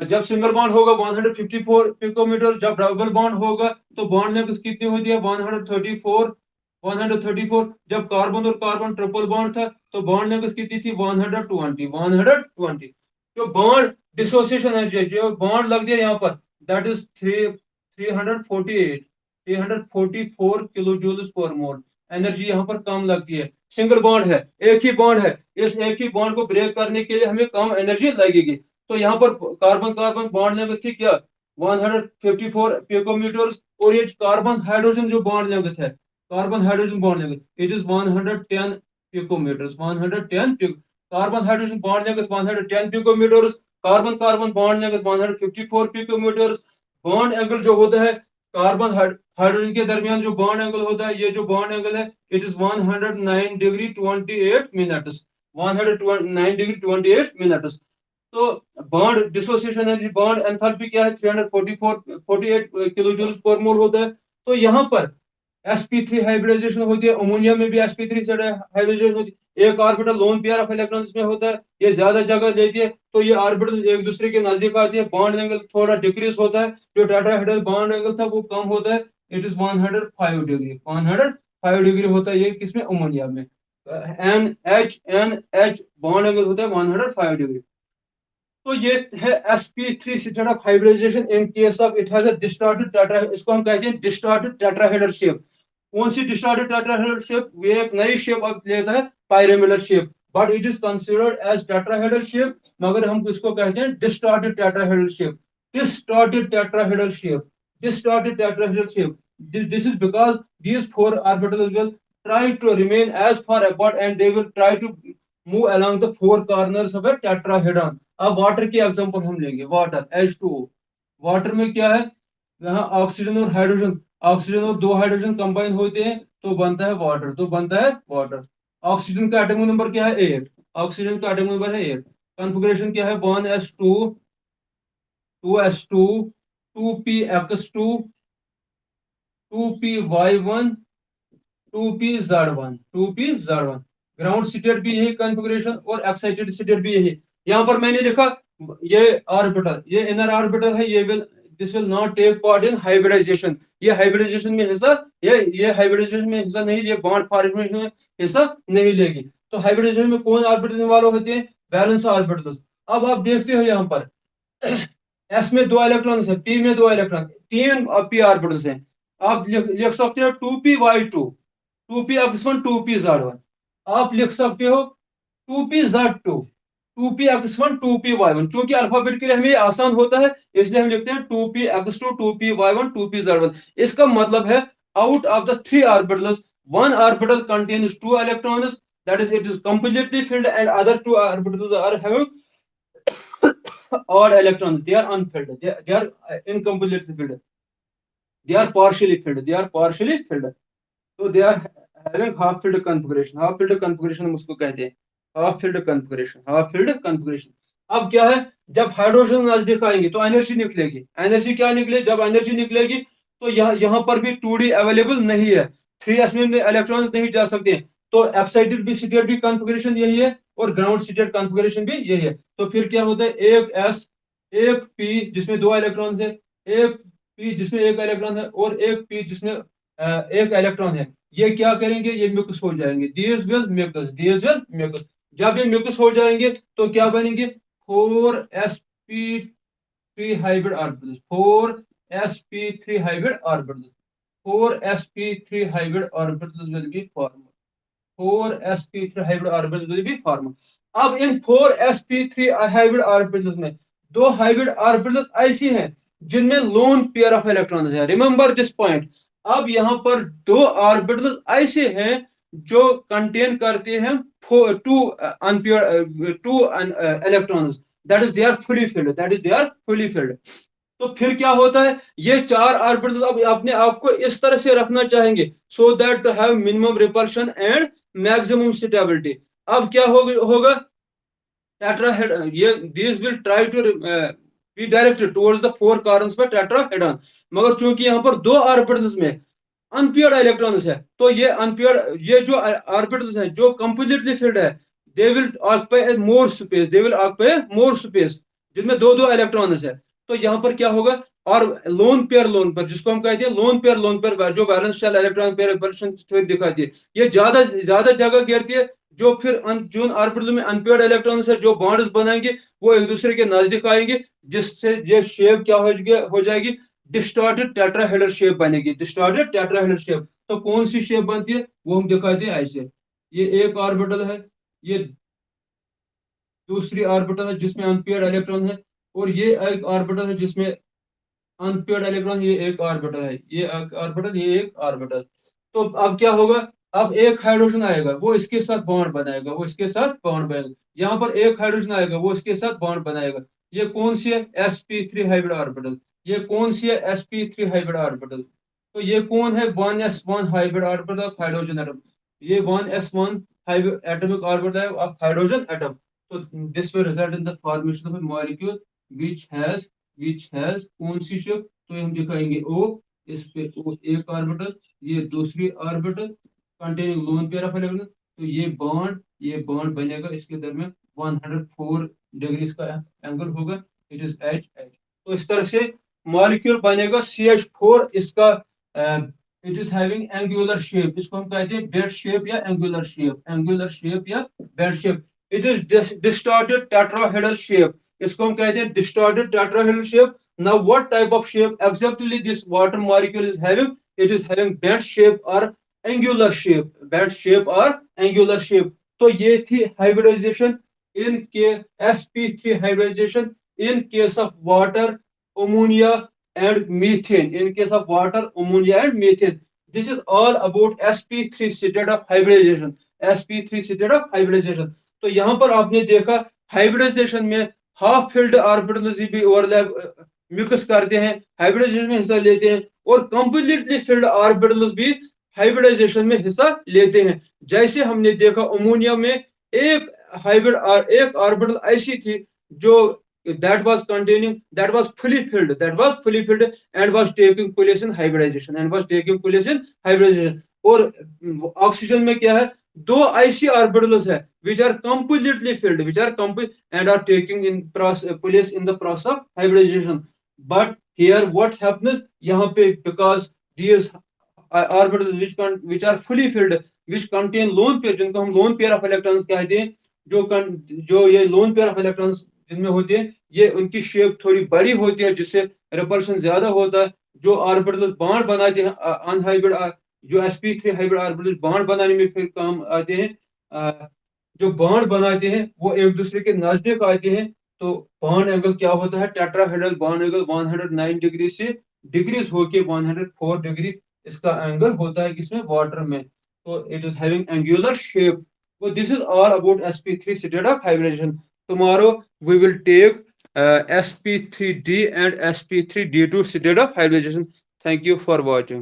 जब सिंगल बॉन्ड होगा 154 पिकोमीटर, जब डबल बॉन्ड होगा तो बॉन्ड लेंथ कितनी होती है, 134। 134। जब कार्बन और कार्बन ट्रिपल बॉन्ड था तो बॉन्ड लेंथ कितनी थी, 120। 120। जो बॉन्ड डिसोसिएशन एनर्जी, जो बॉन्ड लग दिया यहाँ पर, दैट इज 348, 344 किलो जूल्स पर मोल। एनर्जी यहाँ पर कम लगती है। सिंगल बॉन्ड है, एक ही बॉन्ड है, इस एक ही बॉन्ड को ब्रेक करने के लिए हमें कम एनर्जी लगेगी। तो यहाँ पर कार्बन कार्बन बॉन्ड लेंथ थी क्या, 154 पिकोमीटर्स, और ये कार्बन हाइड्रोजन जो बॉन्ड लेंथ है, carbon hydrogen bond length it is 110 picometres, 110 carbon hydrogen bond length 110 picometres, carbon carbon bond length 154 picometres. Bond angle जो होता है कार्बन हाइड्रोजन के दरमियान जो बॉन्ड एंगल होता है, ये जो बॉन्ड एंगल है it is 109 degree 28 minutes, 109 degree 28 minutes. तो bond dissociation energy, bond enthalpy क्या है, 348 किलो जूल पर मोल होता है। तो यहाँ पर sp3 हाइब्रिडाइजेशन होती है, अमोनिया में भी sp3 से हाइब्रिडाइजेशन होती है, एक orbital lone pair of electrons में होता है, ये ज्यादा जगह लेती है, तो ये ऑर्बिटल एक दूसरे के नजदीक आती है, बॉन्ड एंगल थोड़ा डिक्रीज होता है, जो टेट्राहेड्रल बॉन्ड एंगल था वो कम होता है, इट इज 105 डिग्री, 105 डिग्री होता है, ये किसमें, अमोनिया में। एन एच बॉन्ड एंगल होता है 105 डिग्री। तो ये है sp3 state of hybridization in case of it has a distorted tetra, इसको हम कहते हैं डिस्टॉर्टेड टेट्राहेड्रल शेप। कौन सी डिस्टॉर्टेड टेट्राहेड्रल शेप, वे एक नई शेप अब लेता है, pyramidal shape, but it is considered as tetrahedral shape, मगर हम इसको कहते हैं distorted tetrahedral shape, distorted tetrahedral shape, distorted tetrahedral shape. This is because these four orbitals will try to remain as far apart and they will try to move along the four corners of a tetrahedron। अब water की example हम लेंगे, water H2O। Water में क्या है, यहाँ oxygen और hydrogen, oxygen और दो हाइड्रोजन कंबाइन होते हैं तो बनता है वाटर, तो बनता है वाटर। ऑक्सीजन का एटॉमिक नंबर क्या है, 8, ऑक्सीजन का एटॉमिक नंबर है 8। कॉन्फ़िगरेशन क्या है, 1s2 2s2 2px2 2py1 2pz1 2pz1। Ground state भी यही कॉन्फ़िगरेशन और एक्साइटेड स्टेट भी यही। यहाँ पर मैंने लिखा ये ऑर्बिटल, ये इनर ऑर्बिटल है, ये will this will not take part in hybridization, ये हाइब्रिडाइजेशन में हिस्सा, ये हाइब्रिडाइजेशन में हिस्सा नहीं, ये बॉन्ड फॉर्मेशन में हिस्सा नहीं लेगी। तो हाइब्रिडाइजेशन में कौन ऑर्बिटल इन्वॉल्व होते हैं, बैलेंस ऑर्बिटल्स। अब आप देखते हो यहाँ पर एस में दो इलेक्ट्रॉन है, पी में दो इलेक्ट्रॉन, तीन पी ऑर्बिटल्स हैं। आप लिख सकते हो 2p y2, 2p x1 2pz1। आप लिख सकते हो 2pz2, 2px1 2py1। चूंकि अल्फाबेट के लिए हमें आसान होता है इसलिए हम लिखते हैं 2px2 2py1 2pz1। इसका मतलब है out of the three orbitals one orbital contains two electrons, that is it is completely filled, and other two orbitals are having odd electrons, they are unfilled, they are incompletely filled, they are partially filled, they are partially filled, so they are having half filled configuration, half filled configuration हम उसको कहते हैं, half filled configuration, half filled configuration। अब क्या है, जब hydrogen नजदीक आएंगे तो एनर्जी निकलेगी, एनर्जी क्या निकले, जब एनर्जी निकलेगी तो यहाँ पर भी 2D अवेलेबल नहीं है, 3s में इलेक्ट्रॉन नहीं जा सकते, तो एक्साइटेड भी स्टेट भी कॉन्फ़िगरेशन यही है और ग्राउंड स्टेट कॉन्फ़िगरेशन भी यही है। तो फिर क्या होता है, एक s, एक p जिसमें दो इलेक्ट्रॉन है, एक p जिसमें एक इलेक्ट्रॉन है, और एक p जिसमें एक इलेक्ट्रॉन है, ये क्या करेंगे, ये मिक्स हो जाएंगे, these will mix, these will mix. जब ये मिक्स हो जाएंगे तो क्या बनेंगे, 4sp3 hybrid orbitals, 4sp3 hybrid orbitals, 4sp3 hybrid orbitals will be form, 4sp3 hybrid orbitals will be form. अब इन 4sp3 हाइब्रिड ऑर्बिटल्स में दो हाइब्रिड ऑर्बिटल्स ऐसी हैं जिनमें लोन पेयर ऑफ इलेक्ट्रॉन्स है, रिमेंबर दिस पॉइंट। अब यहाँ पर दो ऑर्बिटल्स ऐसे हैं जो कंटेन करते हैं two unpaired two electrons, that is they are fully filled, that is they are fully filled. तो फिर क्या होता है, ये चार ऑर्बिटल्स अब अपने आप को इस तरह से रखना चाहेंगे so that to have minimum repulsion and maximum stability. अब क्या होगा, tetrahedron, ये these will try to be directed towards the four corners पर tetrahedron, मगर चूंकि यहाँ पर दो ऑर्बिटल्स में अनपेयर्ड इलेक्ट्रॉन्स है तो ये अनपेयर्ड, ये जो ऑर्बिटल्स हैं जो कंप्लीटली फिल्ड है, they will occupy more space, they will occupy more space, जिनमें दो दो इलेक्ट्रॉन्स है। तो यहाँ पर क्या होगा, और लोन पेयर जिसको हम कहते हैं लोन पेयर जो बैलेंस शेल इलेक्ट्रॉन पेयर दिखाती है, ये ज्यादा ज्यादा जगह घेरती है, जो फिर जो ऑर्बिटल में अनपेयर्ड इलेक्ट्रॉन्स है जो बॉन्ड्स बनाएंगे वो एक दूसरे के नजदीक आएंगे, जिससे ये शेप क्या हो जाएगी, डिस्टॉर्टेड टेट्राहेड्रल शेप बनेगी, डिस्टॉर्टेड टेट्राहेड्रल शेप। तो कौन सी शेप बनती है वो हम दिखाते हैं ऐसे, ये एक ऑर्बिटल है, ये दूसरी ऑर्बिटल है जिसमें अनपेयर्ड इलेक्ट्रॉन है, और ये एक ऑर्बिटल है जिसमें अनपेयर्ड इलेक्ट्रॉन, ये एक ऑर्बिटल है, ये एक ऑर्बिटल, ये एक ऑर्बिटल। तो अब क्या होगा, अब एक हाइड्रोजन आएगा, वो इसके साथ बॉन्ड बनाएगा, वो इसके साथ बॉन्ड बनाएगा। यहाँ पर एक हाइड्रोजन आएगा, वो इसके साथ बॉन्ड बनाएगा। ये कौन सी है, sp3 हाइब्रिड ऑर्बिटल। ये कौन सी है, sp3 हाइब्रिड ऑर्बिटल। तो ये कौन है, 1s1 hybrid orbital of hydrogen atom. ये 1s1 atomic orbital of hydrogen atom. तो this will result in the formation of a molecule which has कौन सी शिप, तो हम दिखाएंगे O, इस पे O एक ऑर्बिटल, ये दूसरी orbital containing lone pair of electron. तो ये बॉन्ड बनेगा इसके दरमियान, 104 डिग्री का एंगल होगा, इट इज एच एच। तो इस तरह से मॉलिक्यूल बनेगा CH4, इसका it is having angular shape, इसको हम कहते हैं बेड शेप या एंगुलर शेप या bed shape. It is distorted tetrahedral shape, इसको हम कहते हैं distorted tetrahedral shape. Now what type of shape exactly this water molecule is having, it is having bed shape और एंगुलर शेप, बेड शेप और angular shape. तो ये थी hybridisation इन के sp3 hybridization in case of water, ammonia and methane. In case of water, ammonia and methane. This is all about sp3 state of hybridization, sp3 state of hybridization। तो यहाँ पर आपने देखा hybridisation में हाफ फिल्ड ऑर्बिटल्स भी overlap mix करते हैं, hybridisation में हिस्सा लेते हैं, और कंप्लीटली फिल्ड ऑर्बिटल्स भी हाइब्रिडाइजेशन में हिस्सा लेते हैं। जैसे हमने देखा अमोनिया में एक हाइब्रिड एक ऑर्बिटल ऐसी थी जो that was fully filled and was taking place in hybridization। और ऑक्सीजन में क्या है, दो ऐसी ऑर्बिटल्स है which are completely filled, which are complete and are taking in place in the process of hybridization। but here what happens, यहाँ पे because these orbitals which are fully filled, which contain lone pair, जिनको हम lone pair of electrons कहते हैं, जो ये lone pair of electrons जिनमें होते हैं, ये उनकी शेप थोड़ी बड़ी होती है, जिससे रिपल्शन ज्यादा होता है। जो ऑर्बिटल बॉन्ड बनाते हैं अनहाइब्रिड, जो sp3 हाइब्रिड ऑर्बिटल बॉन्ड बनाने में फिर काम आते हैं, जो बॉन्ड बनाते हैं वो एक दूसरे के नजदीक आते हैं। तो बॉन्ड एंगल क्या होता है, टेट्राहेड्रल बॉन्ड एंगल 109 डिग्री से डिक्रीज होके 104 डिग्री इसका एंगल होता है किसमें, वाटर में। तो it is having angular shape. So this is all about sp3 state of hybridization. Tomorrow we will take sp3d and sp3d2 state of hybridization. Thank you for watching.